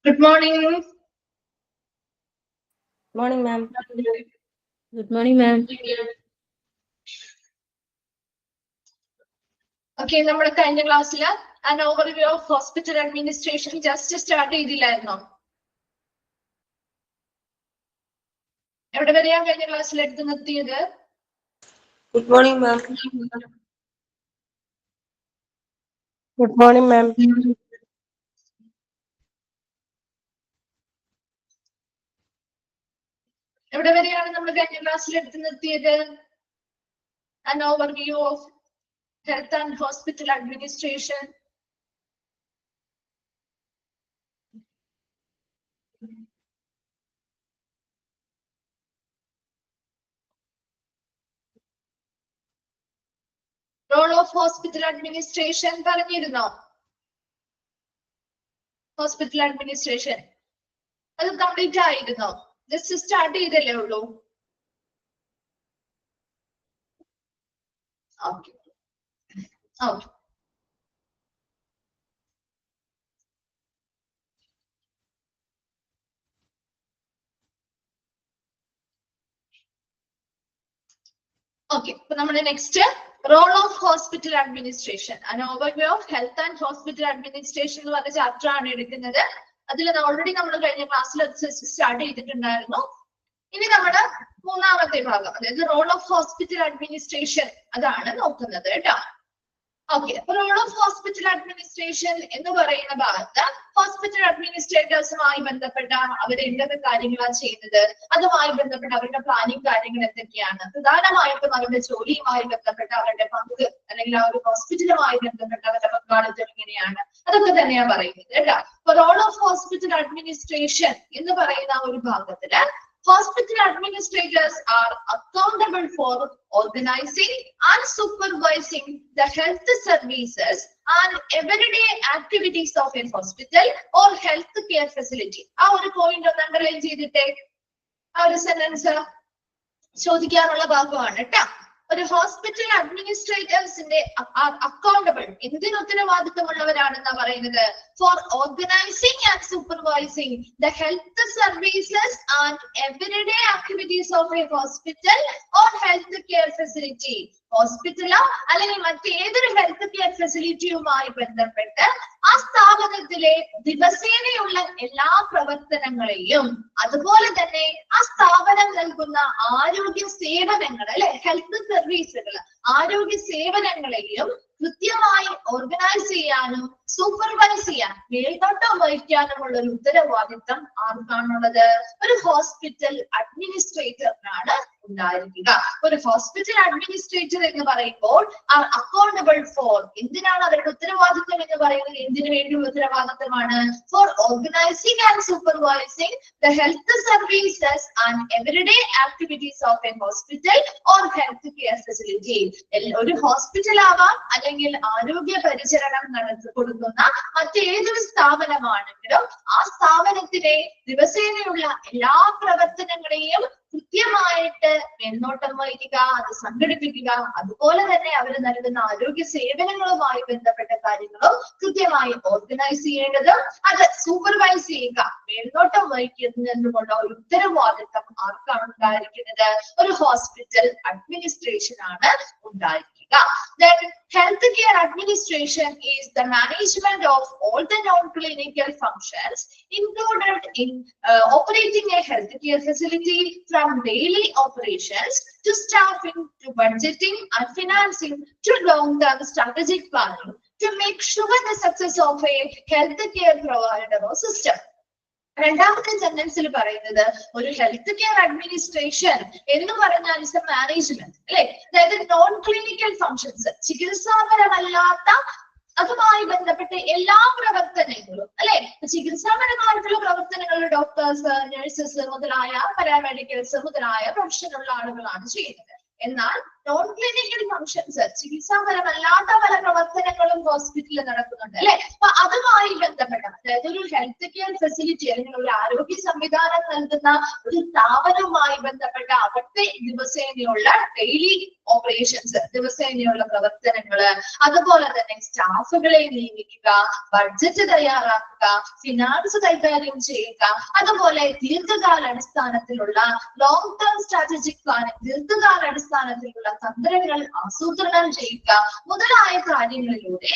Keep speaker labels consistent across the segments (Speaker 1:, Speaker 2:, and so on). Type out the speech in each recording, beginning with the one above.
Speaker 1: Good morning.
Speaker 2: Morning, ma'am. Good morning, ma'am.
Speaker 1: Okay, നമ്മുടെ കഴിഞ്ഞ ക്ലാസ്സിൽ an overview of hospital administration just start ചെയ്തില്ലായിരുന്നോ? എവിടെ വരെയാണ് കഴിഞ്ഞ ക്ലാസ്സിൽ എടുത്തു നിർത്തിയത്?
Speaker 2: Good morning, ma'am. Good morning, ma'am.
Speaker 1: എവിടെ വരെയാണ് നമ്മൾ കഴിഞ്ഞ ക്ലാസ്സിൽ എടുത്തു നിർത്തിയത്? An overview of health and hospital administration. Role of hospital administration പറഞ്ഞിരുന്നോ? Hospital administration അത് കംപ്ലീറ്റ് ആയിരുന്നോ? ജസ്റ്റ് സ്റ്റാർട്ട് ചെയ്തല്ലേ ഉള്ളൂ? Okay. Okay. Okay, so നമ്മുടെ next role of hospital administration, an overview of health and hospital administration എന്ന് പറഞ്ഞ chapter ആണ് എടുക്കുന്നത്. അതിൽ ഓൾറെഡി നമ്മൾ കഴിഞ്ഞ ക്ലാസ്സിൽ സ്റ്റാർട്ട് ചെയ്തിട്ടുണ്ടായിരുന്നു. ഇനി നമ്മുടെ മൂന്നാമത്തെ ഭാഗം, അതായത് റോൾ ഓഫ് ഹോസ്പിറ്റൽ അഡ്മിനിസ്ട്രേഷൻ, അതാണ് നോക്കുന്നത് കേട്ടോ. Okay, role of hospital administration എന്ന് പറയുന്ന ഭാഗത്ത് ഹോസ്പിറ്റൽ അഡ്മിനിസ്ട്രേറ്റേഴ്സുമായി ബന്ധപ്പെട്ട അവർ എന്തൊക്കെ കാര്യങ്ങളാണ് ചെയ്യുന്നത്, അതുമായി ബന്ധപ്പെട്ട അവരുടെ പ്ലാനിങ് കാര്യങ്ങൾ എന്തൊക്കെയാണ്, പ്രധാനമായിട്ടും അവരുടെ ജോലിയുമായി ബന്ധപ്പെട്ട അവരുടെ പങ്ക് അല്ലെങ്കിൽ ആ ഒരു ഹോസ്പിറ്റലുമായി ബന്ധപ്പെട്ട അവരുടെ പങ്കാളിത്തം എങ്ങനെയാണ്, അതൊക്കെ തന്നെയാണ് പറയുന്നത് കേട്ടോ. അപ്പൊ റോൾ ഓഫ് ഹോസ്പിറ്റൽ അഡ്മിനിസ്ട്രേഷൻ എന്ന് പറയുന്ന ഒരു ഭാഗത്തില് hospital administrators are accountable for organizing and supervising the health services and everyday activities of a hospital or health care facility. ആ ഒരു പോയിന്റ് ഒന്ന് അണ്ടർലൈൻ ചെയ്തിട്ടേ, ആ ഒരു സെന്റൻസ് ചോദിക്കാനുള്ള ഭാഗമാണ് കേട്ടോ. ഒരു ഹോസ്പിറ്റൽ അഡ്മിനിസ്ട്രേറ്റേഴ്സിന്റെ അക്കൗണ്ടബിൾ, എന്തിന് ഉത്തരവാദിത്തമുള്ളവരാണെന്നാ പറയുന്നത്? For organising and supervising the health services and everyday activities of a hospital or health care facility. ഹോസ്പിറ്റലോ അല്ലെങ്കിൽ മറ്റേതൊരു ഹെൽത്ത് കെയർ ഫെസിലിറ്റിയുമായി ബന്ധപ്പെട്ട് ആ സ്ഥാപനത്തിലെ ദിവസേനയുള്ള എല്ലാ പ്രവർത്തനങ്ങളെയും അതുപോലെ തന്നെ ആ സ്ഥാപനം നൽകുന്ന ആരോഗ്യ സേവനങ്ങൾ, അല്ലെ, ഹെൽത്ത് സർവീസുകൾ, ആരോഗ്യ സേവനങ്ങളെയും കൃത്യമായി ഓർഗനൈസ് ചെയ്യാനും സൂപ്പർവൈസ് ചെയ്യാൻ, മേൽനോട്ടം വഹിക്കാനുമുള്ള ഒരു ഉത്തരവാദിത്തം ആർക്കാണുള്ളത്? ഒരു ഹോസ്പിറ്റൽ അഡ്മിനിസ്ട്രേറ്ററിനാണ് ഉണ്ടായിരിക്കുക. ഒരു ഹോസ്പിറ്റൽ അഡ്മിനിസ്ട്രേറ്റർ എന്ന് പറയുമ്പോൾ അക്കൗണ്ടബിൾ ഫോർ, എന്തിനാണ് അവരുടെ ഉത്തരവാദിത്തം എന്ന് പറയുന്നത്? എന്തിനു വേണ്ടിയുള്ള ഉത്തരവാദിത്തമാണ്? For organising and supervising the health services and everyday activities of a hospital or health care facility. ഒരു ഹോസ്പിറ്റൽ ആവാം, അല്ലെങ്കിൽ ആരോഗ്യ പരിചരണം കൊടുക്കുന്ന മറ്റേതൊരു സ്ഥാപനമാണെങ്കിലും ആ സ്ഥാപനത്തിലെ ദിവസേനയുള്ള എല്ലാ പ്രവർത്തനങ്ങളെയും കൃത്യമായിട്ട് മേൽനോട്ടം വഹിക്കുക, അത് സംഘടിപ്പിക്കുക, അതുപോലെ തന്നെ അവർ നൽകുന്ന ആരോഗ്യ സേവനങ്ങളുമായി ബന്ധപ്പെട്ട കാര്യങ്ങളും കൃത്യമായി ഓർഗനൈസ് ചെയ്യേണ്ടതും അത് സൂപ്പർവൈസ് ചെയ്യുക, മേൽനോട്ടം വഹിക്കുന്നതിനുള്ള ഒരു ഉത്തരവാദിത്തം ആർക്കാണ് ഉണ്ടായിരിക്കുന്നത്? ഒരു ഹോസ്പിറ്റൽ അഡ്മിനിസ്ട്രേഷൻ ആണ് ഉണ്ടായിരിക്കുക. Then healthcare administration is the management of all the non-clinical functions included in operating a healthcare facility, from daily operations to staffing to budgeting and financing to long-term strategic planning to make sure the success of a healthcare provider or system. രണ്ടാമത്തെ സെന്റൻസിൽ പറയുന്നത് ഒരു health care administration എന്ന് പറഞ്ഞാൽ is A management, അല്ലെ, അതായത് non clinical functions, ചികിത്സാപരമല്ലാത്ത അതുമായി ബന്ധപ്പെട്ട എല്ലാ പ്രവർത്തനങ്ങളും, അല്ലെ, ചികിത്സാപരമായിട്ടുള്ള പ്രവർത്തനങ്ങൾ ഡോക്ടേഴ്സ്, നഴ്സസ് മുതലായ പാരാമെഡിക്കൽസ് മുതലായ പ്രൊഫഷനുള്ള ആളുകളാണ് ചെയ്യുന്നത്. എന്നാൽ നോൺ ക്ലിനിക്കൽ ഫങ്ഷൻസ്, ചികിത്സാപരമല്ലാത്ത പല പ്രവർത്തനങ്ങളും ഹോസ്പിറ്റലിൽ നടക്കുന്നുണ്ട് അല്ലെ. അപ്പൊ അതുമായി ബന്ധപ്പെട്ട, അതായത് ഒരു ഹെൽത്ത് കെയർ ഫെസിലിറ്റി അല്ലെങ്കിൽ ഒരു ആരോഗ്യ സംവിധാനം നൽകുന്ന ഒരു സ്ഥാപനവുമായി ബന്ധപ്പെട്ട അവിടുത്തെ ദിവസേനയുള്ള ഡെയിലി ഓപ്പറേഷൻസ്, ദിവസേനയുള്ള പ്രവർത്തനങ്ങള്, അതുപോലെ തന്നെ സ്റ്റാഫുകളെ നിയമിക്കുക, ബഡ്ജറ്റ് തയ്യാറാക്കുക, ഫിനാൻസ് കൈകാര്യം ചെയ്യുക, അതുപോലെ ദീർഘകാല അടിസ്ഥാനത്തിലുള്ള ലോങ് ടേം സ്ട്രാറ്റജിക് പ്ലാനിംഗ്, ദീർഘകാല അടിസ്ഥാനത്തിലുള്ള തന്ത്രങ്ങൾ ആസൂത്രണം ചെയ്യുക മുതലായ കാര്യങ്ങളിലൂടെ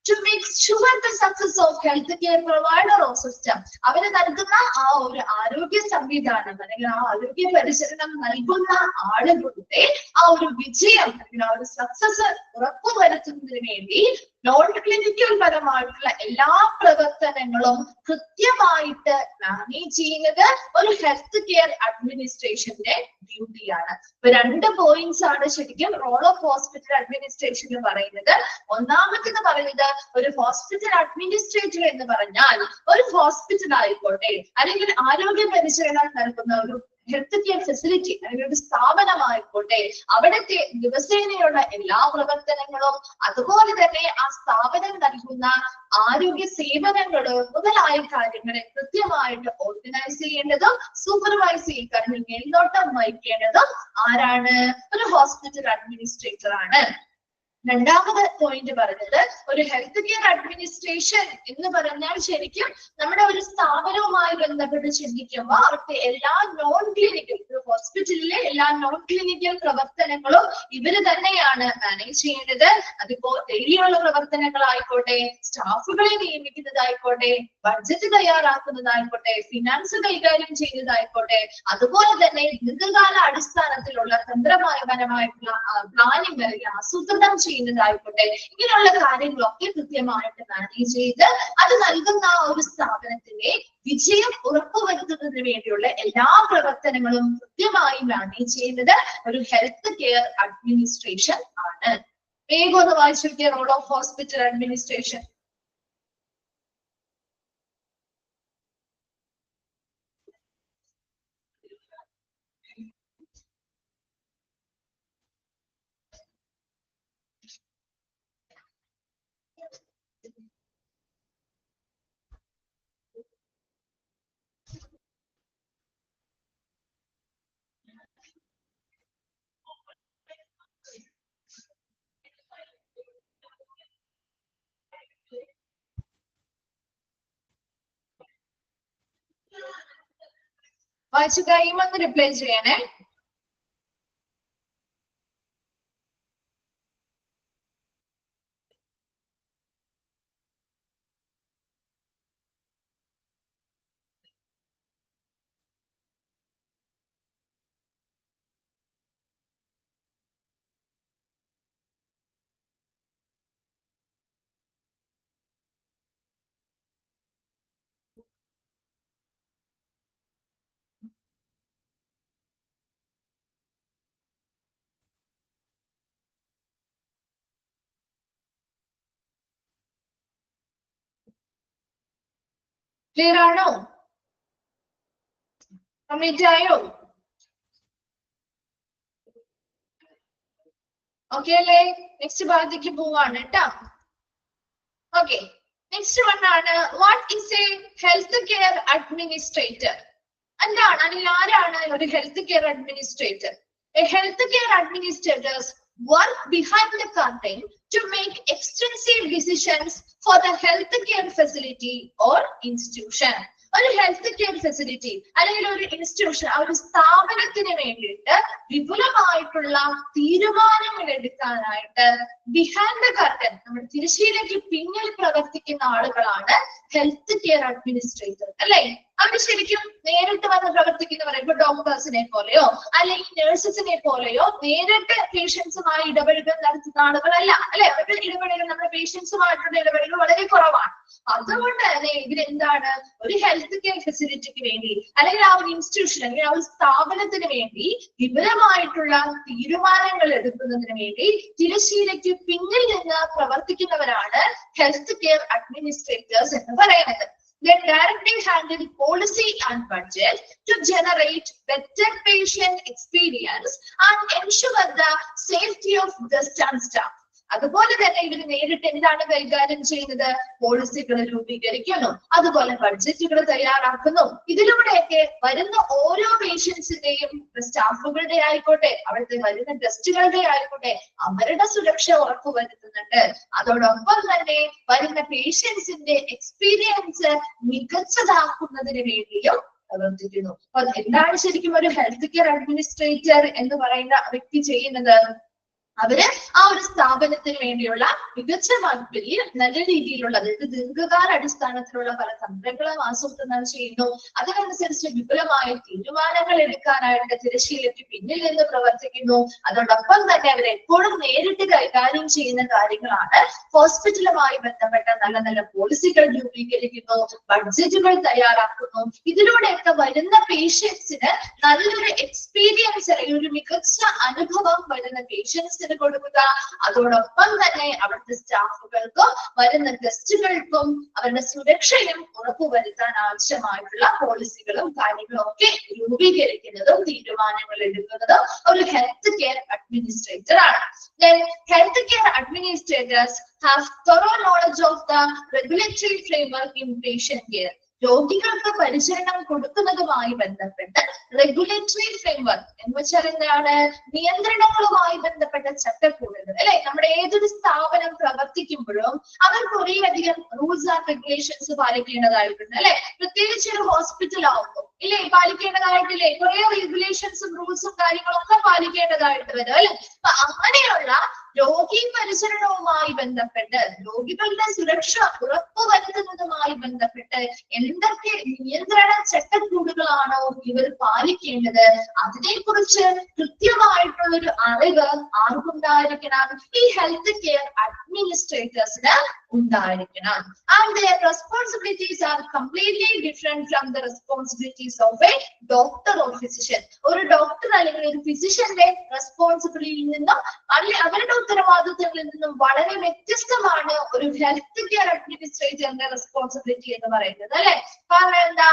Speaker 1: to make sure the success of healthcare provider or system, അവര് നൽകുന്ന ആ ഒരു ആരോഗ്യ സംവിധാനം അല്ലെങ്കിൽ ആ ആരോഗ്യ പരിചരണം നൽകുന്ന ആളുകളുടെ ആ ഒരു വിജയം അല്ലെങ്കിൽ ആ ഒരു സക്സസ് ഉറപ്പുവരുത്തുന്നതിന് വേണ്ടി നോൺ ക്ലിനിക്കൽ പരമായിട്ടുള്ള എല്ലാ പ്രവർത്തനങ്ങളും കൃത്യമായിട്ട് മാനേജ് ചെയ്യുന്നത് ഒരു ഹെൽത്ത് കെയർ അഡ്മിനിസ്ട്രേഷന്റെ ഡ്യൂട്ടിയാണ്. ഇപ്പൊ 2 പോയിന്റ്സ് ആണ് ശരിക്കും റോൾ ഓഫ് ഹോസ്പിറ്റൽ അഡ്മിനിസ്ട്രേഷൻ എന്ന് പറയുന്നത്. ഒന്നാമത്തേത് പറയുന്നത് ഒരു ഹോസ്പിറ്റൽ അഡ്മിനിസ്ട്രേറ്റർ എന്ന് പറഞ്ഞാൽ ഒരു ഹോസ്പിറ്റൽ ആയിക്കോട്ടെ അല്ലെങ്കിൽ ആരോഗ്യ പരിചരണം നൽകുന്ന ഒരു ഹെൽത്ത് കെയർ ഫെസിലിറ്റി അല്ലെങ്കിൽ ഒരു സ്ഥാപനമായിക്കോട്ടെ, അവിടുത്തെ ദിവസേനയുള്ള എല്ലാ പ്രവർത്തനങ്ങളും അതുപോലെ തന്നെ ആ സ്ഥാപനം നൽകുന്ന ആരോഗ്യ സേവനങ്ങള് മുതലായ കാര്യങ്ങളെ കൃത്യമായിട്ട് ഓർഗനൈസ് ചെയ്യേണ്ടതും സൂപ്പർവൈസ് ചെയ്യുക, മേൽനോട്ടം വഹിക്കേണ്ടതും ആരാണ്? ഒരു ഹോസ്പിറ്റൽ അഡ്മിനിസ്ട്രേറ്റർ ആണ്. രണ്ടാമത് പോയിന്റ് പറഞ്ഞത് ഒരു ഹെൽത്ത് കെയർ അഡ്മിനിസ്ട്രേഷൻ എന്ന് പറഞ്ഞാൽ ശരിക്കും നമ്മുടെ ഒരു സ്ഥാപനവുമായി ബന്ധപ്പെട്ട് ചിന്തിക്കുമ്പോൾ അവിടുത്തെ എല്ലാ നോൺ ക്ലിനിക്കൽ, ഹോസ്പിറ്റലിലെ എല്ലാ നോൺ ക്ലിനിക്കൽ പ്രവർത്തനങ്ങളും ഇവര് തന്നെയാണ് മാനേജ് ചെയ്യേണ്ടത്. അതിപ്പോ ഡെയിലിയുള്ള പ്രവർത്തനങ്ങളായിക്കോട്ടെ, സ്റ്റാഫുകളെ നിയമിക്കുന്നതായിക്കോട്ടെ, ബഡ്ജറ്റ് തയ്യാറാക്കുന്നതായിക്കോട്ടെ, ഫിനാൻസ് കൈകാര്യം ചെയ്യുന്നതായിക്കോട്ടെ, അതുപോലെ തന്നെ ദീർഘകാല അടിസ്ഥാനത്തിലുള്ള തന്ത്രപരമായിട്ടുള്ള പ്ലാനിംഗ് അല്ലെങ്കിൽ ആസൂത്രണം ചെയ്യുന്നതായിക്കോട്ടെ, ഇങ്ങനെയുള്ള കാര്യങ്ങളൊക്കെ കൃത്യമായിട്ട് മാനേജ് ചെയ്ത് അത് നൽകുന്ന ഒരു സ്ഥാപനത്തിന്റെ വിജയം ഉറപ്പുവരുത്തുന്നതിന് വേണ്ടിയുള്ള എല്ലാ പ്രവർത്തനങ്ങളും കൃത്യമായി മാനേജ് ചെയ്യുന്നത് ഒരു ഹെൽത്ത് കെയർ അഡ്മിനിസ്ട്രേഷൻ ആണ്. വേഗം ഒന്ന് വായിച്ചു റോൾ ഓഫ് ഹോസ്പിറ്റൽ അഡ്മിനിസ്ട്രേഷൻ. വായിച്ചു കഴിയുമെന്ന് റിപ്ലൈ ചെയ്യണേ. ക്ലിയർ ആണോ? കംപ്ലീറ്റ് ആയോ? ഓക്കെ അല്ലേ? നെക്സ്റ്റ് ഭാഗത്തേക്ക് പോവാണ് കേട്ടോ. ഓക്കെ, നെക്സ്റ്റ് വൺ ആണ് what is a health care administrator? എന്താണ് അല്ലെങ്കിൽ ആരാണ് ഒരു health care administrator? A health care administrators work behind the curtain to make extensive decisions for the health care facility or institution. ഒരു health care facility അല്ലെങ്കിൽ ഒരു institution, ആ ഒരു സ്ഥാപനത്തിന് വേണ്ടിയിട്ട് വിപുലമായിട്ടുള്ള തീരുമാനങ്ങൾ എടുക്കാനായിട്ട് ബിഹൈൻഡ് ദ കർട്ടൻ, നമ്മുടെ തിരശ്ശീലയ്ക്ക് പിന്നിൽ പ്രവർത്തിക്കുന്ന ആളുകളാണ് ഹെൽത്ത് കെയർ അഡ്മിനിസ്ട്രേറ്റർ അല്ലെ. അവർ ശരിക്കും നേരിട്ട് വന്ന് പ്രവർത്തിക്കുന്നവർ, ഇപ്പൊ ഡോക്ടേഴ്സിനെ പോലെയോ അല്ലെങ്കിൽ നഴ്സസിനെ പോലെയോ നേരിട്ട് പേഷ്യൻസുമായി ഇടപെടൽ നടത്തുന്ന ആളുകളല്ല അല്ലെ. അവരുടെ ഇടപെടൽ നമ്മുടെ പേഷ്യൻസുമായിട്ടുള്ള ഇടപെടൽ വളരെ കുറവാണ്. അതുകൊണ്ട് തന്നെ ഇവരെന്താണ്, ഒരു ഹെൽത്ത് കെയർ ഫെസിലിറ്റിക്ക് വേണ്ടി അല്ലെങ്കിൽ ആ ഒരു ഇൻസ്റ്റിറ്റ്യൂഷൻ അല്ലെങ്കിൽ ആ ഒരു സ്ഥാപനത്തിന് വേണ്ടി വിപുലമായിട്ടുള്ള തീരുമാനങ്ങൾ എടുക്കുന്നതിന് വേണ്ടി തിരശ്ശീലയ്ക്ക് പിന്നിൽ നിന്ന് പ്രവർത്തിക്കുന്നവരാണ് ഹെൽത്ത് കെയർ അഡ്മിനിസ്ട്രേറ്റേഴ്സ് എന്ന് പറയുന്നത്. They directly handle policy and budget to generate better patient experience and ensure the safety of guests and staff. അതുപോലെ തന്നെ ഇവർ നേരിട്ട് എന്താണ് കൈകാര്യം ചെയ്യുന്നത്? പോളിസികൾ രൂപീകരിക്കുന്നു, അതുപോലെ ബഡ്ജറ്റുകൾ തയ്യാറാക്കുന്നു. ഇതിലൂടെയൊക്കെ വരുന്ന ഓരോ പേഷ്യൻസിന്റെയും സ്റ്റാഫുകളുടെ ആയിക്കോട്ടെ, അവിടുത്തെ വരുന്ന ഗസ്റ്റുകളുടെ ആയിക്കോട്ടെ, അവരുടെ സുരക്ഷ ഉറപ്പുവരുത്തുന്നുണ്ട്. അതോടൊപ്പം തന്നെ വരുന്ന പേഷ്യൻസിന്റെ എക്സ്പീരിയൻസ് മികച്ചതാക്കുന്നതിന് വേണ്ടിയും പ്രവർത്തിക്കുന്നു. അപ്പൊ എന്താണ് ശരിക്കും ഒരു ഹെൽത്ത് കെയർ അഡ്മിനിസ്ട്രേറ്റർ എന്ന് പറയുന്ന വ്യക്തി ചെയ്യുന്നത്? അവര് ആ ഒരു സ്ഥാപനത്തിന് വേണ്ടിയുള്ള മികച്ച വലിയ നല്ല രീതിയിലുള്ള, അതായത് ദീർഘകാല അടിസ്ഥാനത്തിലുള്ള പല തന്ത്രങ്ങളും ആസൂത്രണം ചെയ്യുന്നു. അതിനനുസരിച്ച് വിപുലമായ തീരുമാനങ്ങൾ എടുക്കാനായിട്ട് തിരശ്ശീലയ്ക്ക് പിന്നിൽ നിന്ന് പ്രവർത്തിക്കുന്നു. അതോടൊപ്പം തന്നെ അവർ എപ്പോഴും നേരിട്ട് കൈകാര്യം ചെയ്യുന്ന കാര്യങ്ങളാണ് ഹോസ്പിറ്റലുമായി ബന്ധപ്പെട്ട നല്ല നല്ല പോളിസികൾ രൂപീകരിക്കുന്നു, ബഡ്ജറ്റുകൾ തയ്യാറാക്കുന്നു. ഇതിലൂടെയൊക്കെ വരുന്ന പേഷ്യൻസിന് നല്ലൊരു എക്സ്പീരിയൻസ്, ഒരു മികച്ച അനുഭവം വരുന്ന പേഷ്യൻസിന് കൊടുക്കുക. അതോടൊപ്പം തന്നെ അവിടുത്തെ സ്റ്റാഫുകൾക്കും വരുന്ന ഗസ്റ്റുകൾക്കും അവരുടെ സുരക്ഷയും ഉറപ്പുവരുത്താൻ ആവശ്യമായിട്ടുള്ള പോളിസികളും കാര്യങ്ങളും ഒക്കെ രൂപീകരിക്കുന്നതും തീരുമാനങ്ങൾ എടുക്കുന്നതും ഒരു ഹെൽത്ത് കെയർ അഡ്മിനിസ്ട്രേറ്റർ ആണ്. Health care administrators have thorough knowledge of the regulatory framework in patient care. രോഗികൾക്ക് പരിചരണം കൊടുക്കുന്നതുമായി ബന്ധപ്പെട്ട് റെഗുലേറ്ററി ഫ്രെയിംവർക്ക് എന്ന് വെച്ചാൽ എന്താണ്? നിയന്ത്രണങ്ങളുമായി ബന്ധപ്പെട്ട ചട്ടക്കൂടുകൾ അല്ലെ. നമ്മുടെ ഏതൊരു സ്ഥാപനം പ്രവർത്തിക്കുമ്പോഴും അവർ കുറേയധികം റൂൾസ് ആൻഡ് റെഗുലേഷൻസ് പാലിക്കേണ്ടതായിട്ടുണ്ട് അല്ലെ. പ്രത്യേകിച്ച് ഒരു ഹോസ്പിറ്റൽ ആവുമ്പോൾ ഇല്ലേ പാലിക്കേണ്ടതായിട്ടില്ലേ? കുറെ റെഗുലേഷൻസും റൂൾസും കാര്യങ്ങളൊക്കെ പാലിക്കേണ്ടതായിട്ട് വരും അല്ലെ. അപ്പൊ അങ്ങനെയുള്ള രോഗി പരിചരണവുമായി ബന്ധപ്പെട്ട്, രോഗികളുടെ സുരക്ഷ ഉറപ്പുവരുത്തുന്നതുമായി ബന്ധപ്പെട്ട് എന്തൊക്കെ നിയന്ത്രണ ചട്ടക്കൂടുകളാണോ ഇവർ പാലിക്കേണ്ടത്, അതിനെക്കുറിച്ച് കൃത്യമായിട്ടുള്ള ഒരു അറിവ് ആർക്കുണ്ടായിരിക്കണം? ഈ ഹെൽത്ത് കെയർ അഡ്മിനിസ്ട്രേറ്റേഴ്സിന് ഉണ്ടായിരിക്കണം. And their responsibilities are completely different from the responsibilities of a doctor or physician. ഒരു ഡോക്ടർ അല്ലെങ്കിൽ ഒരു ഫിസിഷ്യന്റെ റെസ്പോൺസിബിലിറ്റിയിൽ നിന്നും അല്ലെങ്കിൽ അവരുടെ ഉത്തരവാദിത്തങ്ങളിൽ നിന്നും വളരെ വ്യത്യസ്തമാണ് ഒരു ഹെൽത്ത് കെയർ അഡ്മിനിസ്ട്രേറ്ററിന്റെ റെസ്പോൺസിബിലിറ്റി എന്ന് പറയുന്നത് അല്ലെ. കാരണം എന്താ?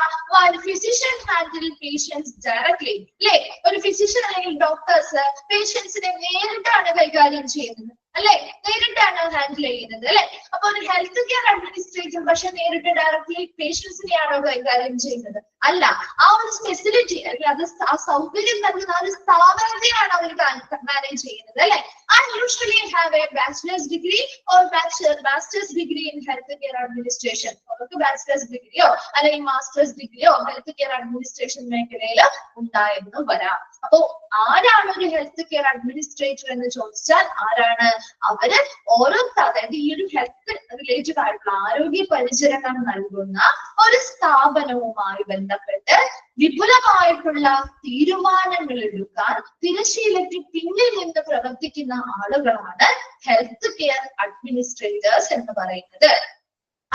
Speaker 1: ഫിസിഷ്യൻ ഹാൻഡിൽ പേഷ്യൻസ് ഡയറക്ട്ലി അല്ലെ. ഒരു ഫിസിഷ്യൻ അല്ലെങ്കിൽ ഡോക്ടേഴ്സ് പേഷ്യൻസിനെ നേരിട്ടാണ് കൈകാര്യം ചെയ്യുന്നത് അല്ലെ, നേരിട്ടാണ് ഹാൻഡിൽ ചെയ്യുന്നത് അല്ലെ. അപ്പൊ ഒരു ഹെൽത്ത് കെയർ അഡ്മിനിസ്ട്രേറ്റർ പക്ഷെ നേരിട്ട് ഡയറക്ട്ലി പേഷ്യൻസിനെയാണോ കൈകാര്യം ചെയ്യുന്നത്? അല്ല. ആ ഒരു ഫെസിലിറ്റി അല്ലെങ്കിൽ അത് ആ സൗകര്യം നൽകുന്ന ആ ഒരു സ്ഥാപനത്തെയാണ് അവർ മാനേജ് ചെയ്യുന്നത് അല്ലെ. And usually have a bachelor's degree or master's degree in health care administration. അവർക്ക് ബാച്ചിലേഴ്സ് ഡിഗ്രിയോ അല്ലെങ്കിൽ മാസ്റ്റേഴ്സ് ഡിഗ്രിയോ ഹെൽത്ത് കെയർ അഡ്മിനിസ്ട്രേഷൻ മേഖലയിൽ ഉണ്ടായിരുന്നു വരാം. അപ്പോ ആരാണ് ഒരു ഹെൽത്ത് കെയർ അഡ്മിനിസ്ട്രേറ്റർ എന്ന് ചോദിച്ചാൽ ആരാണ്? അവര് ഓരോ, അതായത് ഈ ഒരു ഹെൽത്ത് റിലേറ്റഡ് ആയിട്ടുള്ള ആരോഗ്യ പരിചരണം നൽകുന്ന ഒരു സ്ഥാപനവുമായി ബന്ധപ്പെട്ട് വിപുലമായിട്ടുള്ള തീരുമാനങ്ങൾ എടുക്കാൻ തിരശ്ശീലയ്ക്ക് പിന്നിൽ നിന്ന് പ്രവർത്തിക്കുന്ന ആളുകളാണ് ഹെൽത്ത് കെയർ അഡ്മിനിസ്ട്രേറ്റേഴ്സ് എന്ന് പറയുന്നത്.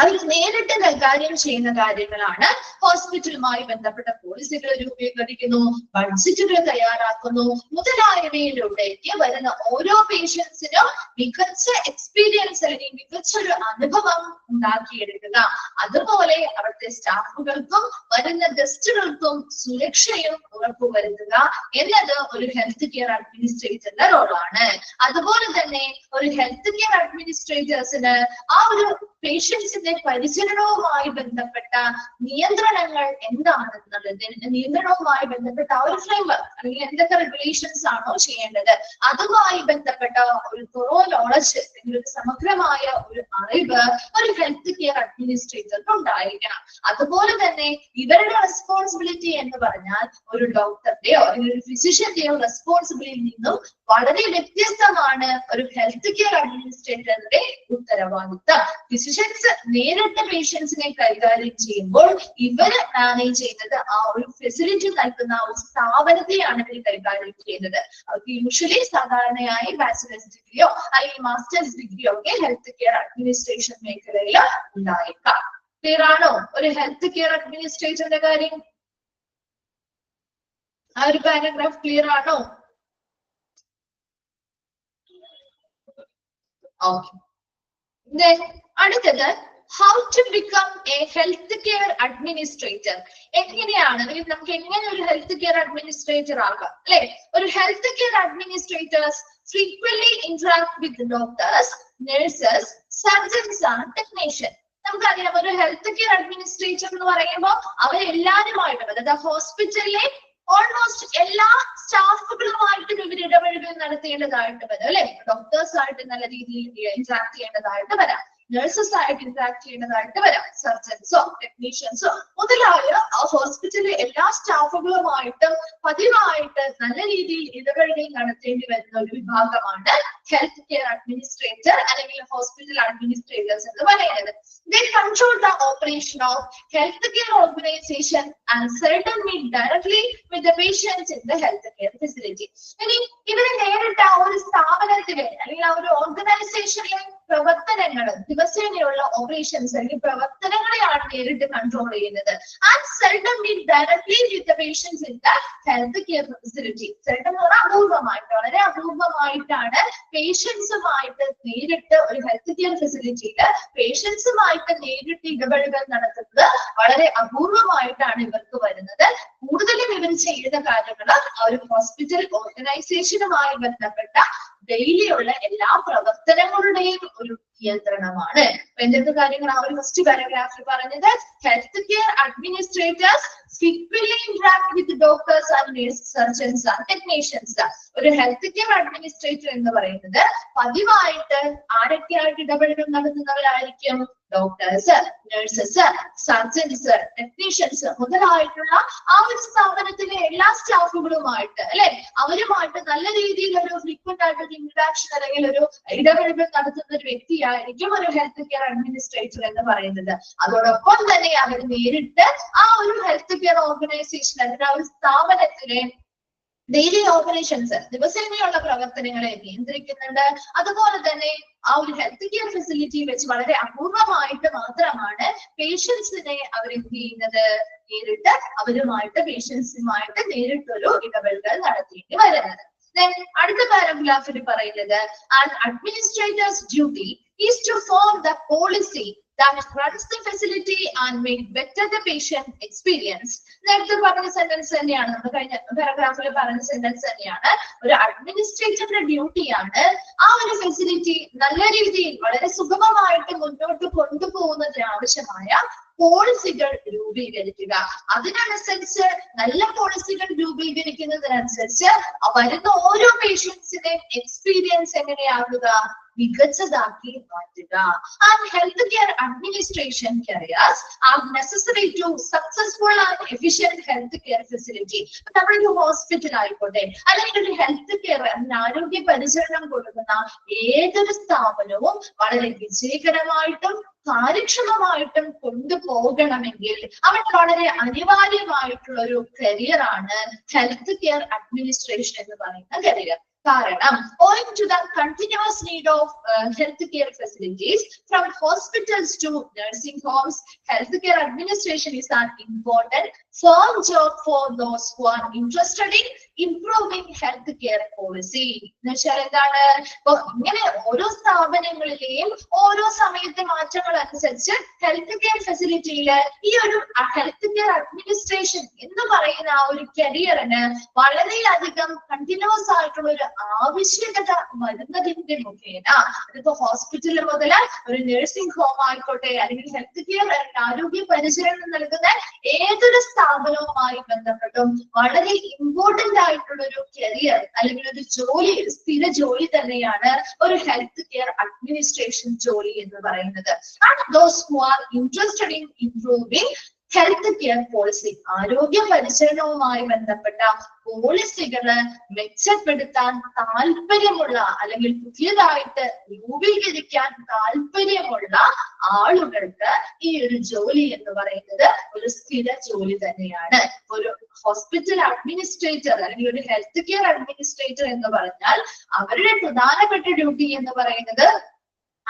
Speaker 1: അവർ നേരിട്ട് കൈകാര്യം ചെയ്യുന്ന കാര്യങ്ങളാണ് ഹോസ്പിറ്റലുമായി ബന്ധപ്പെട്ട പോളിസികൾ രൂപീകരിക്കുന്നു, ബഡ്ജറ്റുകൾ തയ്യാറാക്കുന്നു മുതലായവയിലൂടെയൊക്കെ വരുന്ന ഓരോ പേഷ്യൻസിനും മികച്ച എക്സ്പീരിയൻസ് അല്ലെങ്കിൽ മികച്ചൊരു അനുഭവം ഉണ്ടാക്കിയെടുക്കുക. അതുപോലെ അവിടുത്തെ സ്റ്റാഫുകൾക്കും വരുന്ന ഗസ്റ്റുകൾക്കും സുരക്ഷയും ഉറപ്പുവരുത്തുക എന്നത് ഒരു ഹെൽത്ത് കെയർ അഡ്മിനിസ്ട്രേറ്ററിന്റെ റോളാണ്. അതുപോലെ തന്നെ ഒരു ഹെൽത്ത് കെയർ അഡ്മിനിസ്ട്രേറ്റേഴ്സിന് ആ ഒരു പേഷ്യൻസിന്റെ പരിചരണവുമായി ബന്ധപ്പെട്ട നിയന്ത്രണങ്ങൾ എന്താണെന്നുള്ളത്, നിയന്ത്രണവുമായി ബന്ധപ്പെട്ട ആ ഒരു ഫ്രെയിംവർക്ക് അല്ലെങ്കിൽ എന്തൊക്കെ റെഗുലേഷൻസ് ആണോ ചെയ്യേണ്ടത് അതുമായി ബന്ധപ്പെട്ട ഒരു തോറോ നോളജ് അല്ലെങ്കിൽ ഒരു സമഗ്രമായ ഒരു അറിവ് ഒരു ഹെൽത്ത് കെയർ അഡ്മിനിസ്ട്രേറ്റർക്ക് ഉണ്ടായിരിക്കണം. അതുപോലെ തന്നെ ഇവരുടെ റെസ്പോൺസിബിലിറ്റി എന്ന് പറഞ്ഞാൽ ഒരു ഡോക്ടറുടെയോ അല്ലെങ്കിൽ ഒരു ഫിസിഷ്യന്റെയോ റെസ്പോൺസിബിലിറ്റിയിൽ നിന്നും വളരെ വ്യത്യസ്തമാണ് ഒരു ഹെൽത്ത് കെയർ അഡ്മിനിസ്ട്രേറ്ററുടെ ഉത്തരവാദിത്തം. ഫിസിഷ്യൻസ് നേരിട്ട് പേഷ്യൻസിനെ കൈകാര്യം ചെയ്യുമ്പോൾ ഇവര് മാനേജ് ചെയ്യുന്നത് ആ ഒരു ഫെസിലിറ്റി നൽകുന്ന ആ ഒരു സ്ഥാപനത്തെയാണ് ഇവർ കൈകാര്യം ചെയ്യുന്നത്. അവർക്ക് യൂഷ്വലി സാധാരണയായി ബാച്ചിലേഴ്സ് ഡിഗ്രിയോ അല്ലെങ്കിൽ മാസ്റ്റേഴ്സ് ഡിഗ്രിയോ ഒക്കെ ഹെൽത്ത് കെയർ അഡ്മിനിസ്ട്രേഷൻ മേഖലയിൽ ഉണ്ടായേക്കാം. ക്ലിയർ ആണോ ഒരു ഹെൽത്ത് കെയർ അഡ്മിനിസ്ട്രേറ്ററിന്റെ കാര്യം? ആ ഒരു പാരഗ്രാഫ് ക്ലിയർ ആണോ? ഓക്കെ. അടുത്തത് how to become a healthcare administrator. എങ്ങനെയാണ് അല്ലെങ്കിൽ നമുക്ക് എങ്ങനെ ഒരു ഹെൽത്ത് കെയർ അഡ്മിനിസ്ട്രേറ്റർ ആകാം അല്ലെ? ഒരു health care administrators frequently interact with doctors, nurses, surgeons and technicians. നമുക്കറിയാം ഒരു ഹെൽത്ത് കെയർ അഡ്മിനിസ്ട്രേറ്റർ എന്ന് പറയുമ്പോൾ അവരെല്ലാവരുമായിട്ടും അതായത് ഹോസ്പിറ്റലിലെ ഓൾമോസ്റ്റ് എല്ലാ സ്റ്റാഫുകളുമായിട്ടും ഇവർ ഇടപഴകൽ നടത്തേണ്ടതായിട്ട് വരാം അല്ലെ? ഡോക്ടേഴ്സ് ആയിട്ട് നല്ല രീതിയിൽ ഇന്ററാക്ട് ചെയ്യേണ്ടതായിട്ട് വരാം, നഴ്സസ് ആയിട്ട് ഇന്ററാക്ട് ചെയ്യേണ്ടതായിട്ട് വരാം, സർജൻസോ ടെക്നീഷ്യൻസോ മുതലായ ആ ഹോസ്പിറ്റലിലെ എല്ലാ സ്റ്റാഫുകളുമായിട്ടും പതിവായിട്ട് നല്ല രീതിയിൽ ഇടപെടൽ നടത്തേണ്ടി വരുന്ന ഒരു വിഭാഗമാണ് ഹെൽത്ത് കെയർ അഡ്മിനിസ്ട്രേറ്റർ അല്ലെങ്കിൽ ഹോസ്പിറ്റൽ അഡ്മിനിസ്ട്രേറ്റേഴ്സ് എന്ന് പറയുന്നത്. They control the operation of healthcare organization and seldom meet directly with the patients in the healthcare facility. ഇനി ഇവരെ നേരിട്ട് ആ ഒരു സ്ഥാപനത്തിലെ അല്ലെങ്കിൽ ആ ഒരു ഓർഗനൈസേഷനിലെ പ്രവർത്തനങ്ങൾ ദിവസേനയുള്ള ഓപ്പറേഷൻസ് അല്ലെങ്കിൽ പ്രവർത്തനങ്ങളെയാണ് നേരിട്ട് കൺട്രോൾ ചെയ്യുന്നത്. And seldom meet directly with the patients in the health care facility. Seldom എന്ന് പറഞ്ഞാൽ അപൂർവമായിട്ട് വളരെ അപൂർവമായിട്ടാണ് പേഷ്യൻസുമായിട്ട് നേരിട്ട് ഒരു ഹെൽത്ത് കെയർ ഫെസിലിറ്റിയിൽ പേഷ്യൻസുമായിട്ട് നേരിട്ട് ഇടപെടലുകൾ നടത്തുന്നത് വളരെ അപൂർവമായിട്ടാണ് ഇവർക്ക് വരുന്നത്. കൂടുതലും ഇവർ ചെയ്യുന്ന കാര്യങ്ങൾ ആ ഒരു ഹോസ്പിറ്റൽ ഓർഗനൈസേഷനുമായി ബന്ധപ്പെട്ട ഡെയിലിയുള്ള എല്ലാ പ്രവർത്തനങ്ങളുടെയും ഒരു നിയന്ത്രണമാണ്. എന്തൊക്കെ കാര്യങ്ങൾ ആ ഒരു ഫസ്റ്റ് പാരഗ്രാഫിൽ പറഞ്ഞത്? Health care administrators frequently interact with doctors and nurses, surgeons and technicians. ഒരു ഹെൽത്ത് കെയർ അഡ്മിനിസ്ട്രേറ്റർ എന്ന് പറയുന്നത് പതിവായിട്ട് ആരൊക്കെയായിട്ട് ഇടപെടൽ നടത്തുന്നവരായിരിക്കും? ഡോക്ടേഴ്സ്, നഴ്സസ്, സർജൻസ്, ടെക്നീഷ്യൻസ് മുതലായിട്ടുള്ള ആ ഒരു സ്ഥാപനത്തിലെ എല്ലാ സ്റ്റാഫുകളുമായിട്ട് അല്ലെ അവരുമായിട്ട് നല്ല രീതിയിൽ ഒരു ഫ്രീക്വന്റ് ആയിട്ട് ഇന്ററാക്ഷൻ അല്ലെങ്കിൽ ഒരു ഇടപെടൽ നടത്തുന്ന ഒരു വ്യക്തിയായിരിക്കും ഒരു ഹെൽത്ത് കെയർ അഡ്മിനിസ്ട്രേറ്റർ എന്ന് പറയുന്നത്. അതോടൊപ്പം തന്നെ അവർ നേരിട്ട് ആ ഒരു ഹെൽത്ത് കെയർ ഓർഗനൈസേഷൻ അല്ലെങ്കിൽ ആ ഒരു സ്ഥാപനത്തിലെ ഡെയിലി ഓപ്പറേഷൻസ് ദിവസേനയുള്ള പ്രവർത്തനങ്ങളെ നിയന്ത്രിക്കുന്നുണ്ട്. അതുപോലെ തന്നെ ആ ഒരു ഹെൽത്ത് കെയർ ഫെസിലിറ്റി വെച്ച് വളരെ അപൂർവമായിട്ട് മാത്രമാണ് പേഷ്യൻസിനെ അവർ എന്ത് ചെയ്യുന്നത്? നേരിട്ട് അവരുമായിട്ട് പേഷ്യൻസുമായിട്ട് നേരിട്ടൊരു ഇടപെടൽ നടത്തേണ്ടി വരുന്നത്. അടുത്ത പാരഗ്രാഫിൽ പറയുന്നത് administrators duty is to form the policy that runs the facility and make better the patient experience. നേരത്തെ പറഞ്ഞ സെന്റൻസ് തന്നെയാണ്, നമ്മൾ കഴിഞ്ഞ പാരഗ്രാഫിൽ പറഞ്ഞ സെന്റൻസ് തന്നെയാണ്. ഒരു അഡ്മിനിസ്ട്രേറ്ററിന്റെ ഡ്യൂട്ടിയാണ് ആ ഒരു ഫെസിലിറ്റി നല്ല രീതിയിൽ വളരെ സുഗമമായിട്ട് മുന്നോട്ട് കൊണ്ടുപോകുന്നതിന് ആവശ്യമായ പോളിസികൾ രൂപീകരിക്കുക. അതിനനുസരിച്ച് നല്ല പോളിസികൾ രൂപീകരിക്കുന്നതിനനുസരിച്ച് വരുന്ന ഓരോ പേഷ്യൻസിന്റെയും എക്സ്പീരിയൻസ് എങ്ങനെയാകുക? മികച്ചതാക്കി മാറ്റുക. And health care administration careers are necessary to successful and efficient health care facility. നമ്മളൊരു ഹോസ്പിറ്റൽ ആയിക്കോട്ടെ അല്ലെങ്കിൽ ഒരു ഹെൽത്ത് കെയർ ആരോഗ്യ പരിചരണം കൊടുക്കുന്ന ഏതൊരു സ്ഥാപനവും വളരെ വിജയകരമായിട്ടും കാര്യക്ഷമമായിട്ടും കൊണ്ടുപോകണമെങ്കിൽ അവിടെ വളരെ അനിവാര്യമായിട്ടുള്ള ഒരു കരിയറാണ് ഹെൽത്ത് കെയർ അഡ്മിനിസ്ട്രേഷൻ എന്ന് പറയുന്ന കരിയർ. കാരണം owing to the continuous need of healthcare facilities from hospitals to nursing homes, healthcare administration is an important firm job for those who are interested in improving healthcare policy. എന്നുവെച്ചാൽ എന്താണ്? ഇങ്ങനെ ഓരോ സ്ഥാപനങ്ങളിലെയും ഓരോ സമയത്തെ മാറ്റങ്ങൾ അനുസരിച്ച് ഹെൽത്ത് കെയർ ഫെസിലിറ്റിയില് ഈ ഒരു ഹെൽത്ത് കെയർ അഡ്മിനിസ്ട്രേഷൻ എന്ന് പറയുന്ന ആ ഒരു കരിയറിന് വളരെയധികം കണ്ടിന്യൂസ് ആയിട്ടുള്ള ഒരു ആവശ്യകത വരുന്നതിന്റെ മുഖേന അതിപ്പോ ഹോസ്പിറ്റൽ മുതൽ ഒരു നഴ്സിംഗ് ഹോം ആയിക്കോട്ടെ അല്ലെങ്കിൽ ഹെൽത്ത് കെയർ ആരോഗ്യ പരിചരണം നൽകുന്ന ഏതൊരു സ്ഥാപനവുമായി ബന്ധപ്പെട്ടും വളരെ ഇമ്പോർട്ടന്റ് ആയിട്ടുള്ള ഒരു കരിയർ അല്ലെങ്കിൽ ഒരു ജോലി, സ്ഥിര ജോലി തന്നെയാണ് ഒരു ഹെൽത്ത് കെയർ അഡ്മിനിസ്ട്രേഷൻ ജോലി എന്ന് പറയുന്നത്. And those who are interested in improving health care policy, ആരോഗ്യ പരിചരണവുമായി ബന്ധപ്പെട്ട പോളിസികള് മെച്ചപ്പെടുത്താൻ താല്പര്യമുള്ള അല്ലെങ്കിൽ പുതിയതായിട്ട് രൂപീകരിക്കാൻ താല്പര്യമുള്ള ആളുകൾക്ക് ഈ ഒരു ജോലി എന്ന് പറയുന്നത് ഒരു സ്ഥിര ജോലി തന്നെയാണ്. ഒരു ഹോസ്പിറ്റൽ അഡ്മിനിസ്ട്രേറ്റർ അല്ലെങ്കിൽ ഒരു ഹെൽത്ത് കെയർ അഡ്മിനിസ്ട്രേറ്റർ എന്ന് പറഞ്ഞാൽ അവരുടെ പ്രധാനപ്പെട്ട ഡ്യൂട്ടി എന്ന് പറയുന്നത്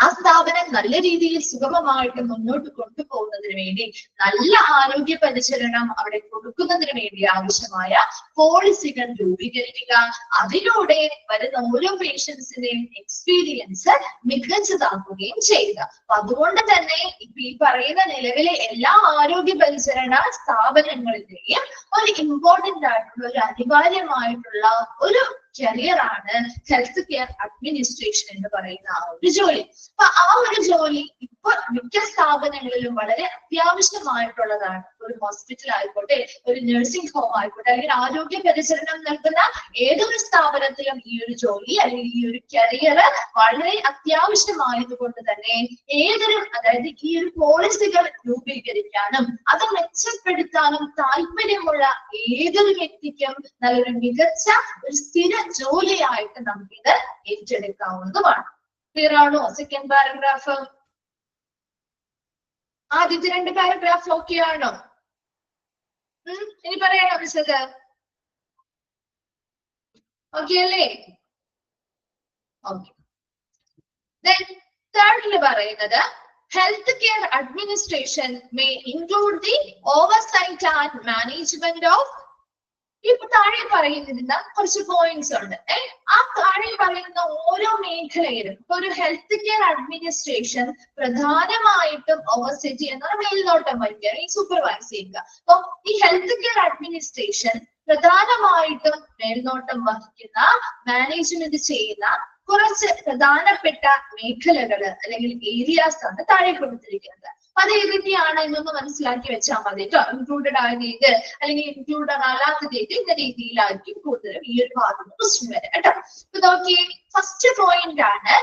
Speaker 1: ആ സ്ഥാപനം നല്ല രീതിയിൽ സുഗമമായിട്ട് മുന്നോട്ട് കൊണ്ടുപോകുന്നതിന് വേണ്ടി നല്ല ആരോഗ്യ പരിചരണം അവിടെ കൊടുക്കുന്നതിന് വേണ്ടി ആവശ്യമായ പോളിസികൾ രൂപീകരിക്കുക. അതിലൂടെ വരുന്ന ഓരോ പേഷ്യൻസിന്റെയും എക്സ്പീരിയൻസ് മികച്ചതാക്കുകയും ചെയ്യുക. അപ്പൊ അതുകൊണ്ട് തന്നെ ഈ പറയുന്ന നിലവിലെ എല്ലാ ആരോഗ്യ പരിചരണ സ്ഥാപനങ്ങളിലെയും ഒരു ഇമ്പോർട്ടന്റ് ആയിട്ടുള്ള ഒരു അനിവാര്യമായിട്ടുള്ള ഒരു കരിയർ ആണ് ഹെൽത്ത് കെയർ അഡ്മിനിസ്ട്രേഷൻ എന്ന് പറയുന്ന ആ ഒരു ജോലി. അപ്പൊ ആ ഒരു ജോലി ഇപ്പൊ മിക്ക സ്ഥാപനങ്ങളിലും വളരെ അത്യാവശ്യമായിട്ടുള്ളതാണ്. ഒരു ഹോസ്പിറ്റൽ ആയിക്കോട്ടെ, ഒരു നഴ്സിംഗ് ഹോം ആയിക്കോട്ടെ, അല്ലെങ്കിൽ ആരോഗ്യ പരിചരണം നൽകുന്ന ഏതൊരു സ്ഥാപനത്തിലും ഈ ഒരു ജോലി അല്ലെങ്കിൽ ഈ ഒരു കരിയർ വളരെ അത്യാവശ്യമായതുകൊണ്ട് തന്നെ അതായത് ഈ ഒരു പോളിസികൾ രൂപീകരിക്കാനും അത് മെച്ചപ്പെടുത്താനും താല്പര്യമുള്ള ഏതൊരു വ്യക്തിക്കും നല്ലൊരു മികച്ച ഒരു സ്ഥിര ജോലിയായിട്ട് നമുക്കിത് ഏറ്റെടുക്കാവുന്നതുമാണ്. ക്ലിയർ ആണോ? സെക്കൻഡ് പാരഗ്രാഫ്, ആദ്യത്തെ 2 പാരഗ്രാഫ് ഓക്കെ ആണോ? ഇനി പറയാനോ മിസ്സത്? ഓക്കെ അല്ലേ? ഓക്കെ. തേർഡില് പറയുന്നത് health care administration may include the oversight and management of. ഇപ്പൊ താഴെ പറയുന്ന കുറച്ച് പോയിന്റ്സ് ഉണ്ട്. ആ താഴെ പറയുന്ന ഓരോ മേഖലയിലും ഇപ്പൊ ഒരു ഹെൽത്ത് കെയർ അഡ്മിനിസ്ട്രേഷൻ പ്രധാനമായിട്ടും ഓവർസീറ്റ് ചെയ്യുന്ന മേൽനോട്ടം വഹിക്കുക, ഈ സൂപ്പർവൈസ് ചെയ്യുക. അപ്പൊ ഈ ഹെൽത്ത് കെയർ അഡ്മിനിസ്ട്രേഷൻ പ്രധാനമായിട്ടും മേൽനോട്ടം വഹിക്കുന്ന, മാനേജ്മെന്റ് ചെയ്യുന്ന കുറച്ച് പ്രധാനപ്പെട്ട മേഖലകള് അല്ലെങ്കിൽ ഏരിയാസ് ആണ് താഴെ കൊടുത്തിരിക്കുന്നത്. അത് ഏതൊക്കെയാണ് എന്നൊന്ന് മനസ്സിലാക്കി വെച്ചാൽ മതി കേട്ടോ. ഇൻക്ലൂഡഡ് ആയത് അല്ലെങ്കിൽ ഇൻക്ലൂഡഡ് അല്ലാത്തത് ഇന്ന രീതിയിലായിരിക്കും കൂടുതലും ഈ ഒരു ഭാഗത്ത് ക്വസ്റ്റ്യൻ വരെ കേട്ടോ. ഇപ്പൊ നോക്കിയേ, ഫസ്റ്റ് പോയിന്റ് ആണ്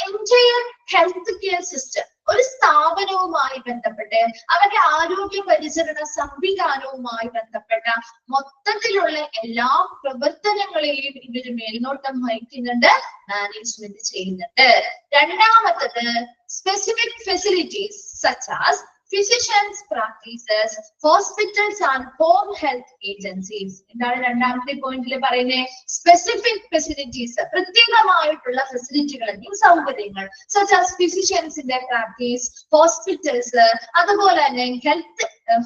Speaker 1: എൻറ്റയർ ഹെൽത്ത് കെയർ സിസ്റ്റം. ഒരു സ്ഥാപനവുമായി ബന്ധപ്പെട്ട് അവരുടെ ആരോഗ്യ പരിചരണ സംവിധാനവുമായി ബന്ധപ്പെട്ട മൊത്തത്തിലുള്ള എല്ലാ പ്രവർത്തനങ്ങളെയും ഇവര് മേൽനോട്ടം വഹിക്കുന്നുണ്ട്, മാനേജ്മെന്റ് ചെയ്യുന്നുണ്ട്. രണ്ടാമത്തത് specific facilities such as physicians practices, hospitals and home health agencies. എന്താണ് രണ്ടാമത്തെ പോയിന്റിൽ പറയുന്നത്? സ്പെസിഫിക് ഫെസിലിറ്റീസ്, പ്രത്യേകമായിട്ടുള്ള ഫെസിലിറ്റികൾ, സൗകര്യങ്ങൾ such as physiciansന്റെ പ്രാക്ടീസ്, ഹോസ്പിറ്റൽസ്, അതുപോലെ തന്നെ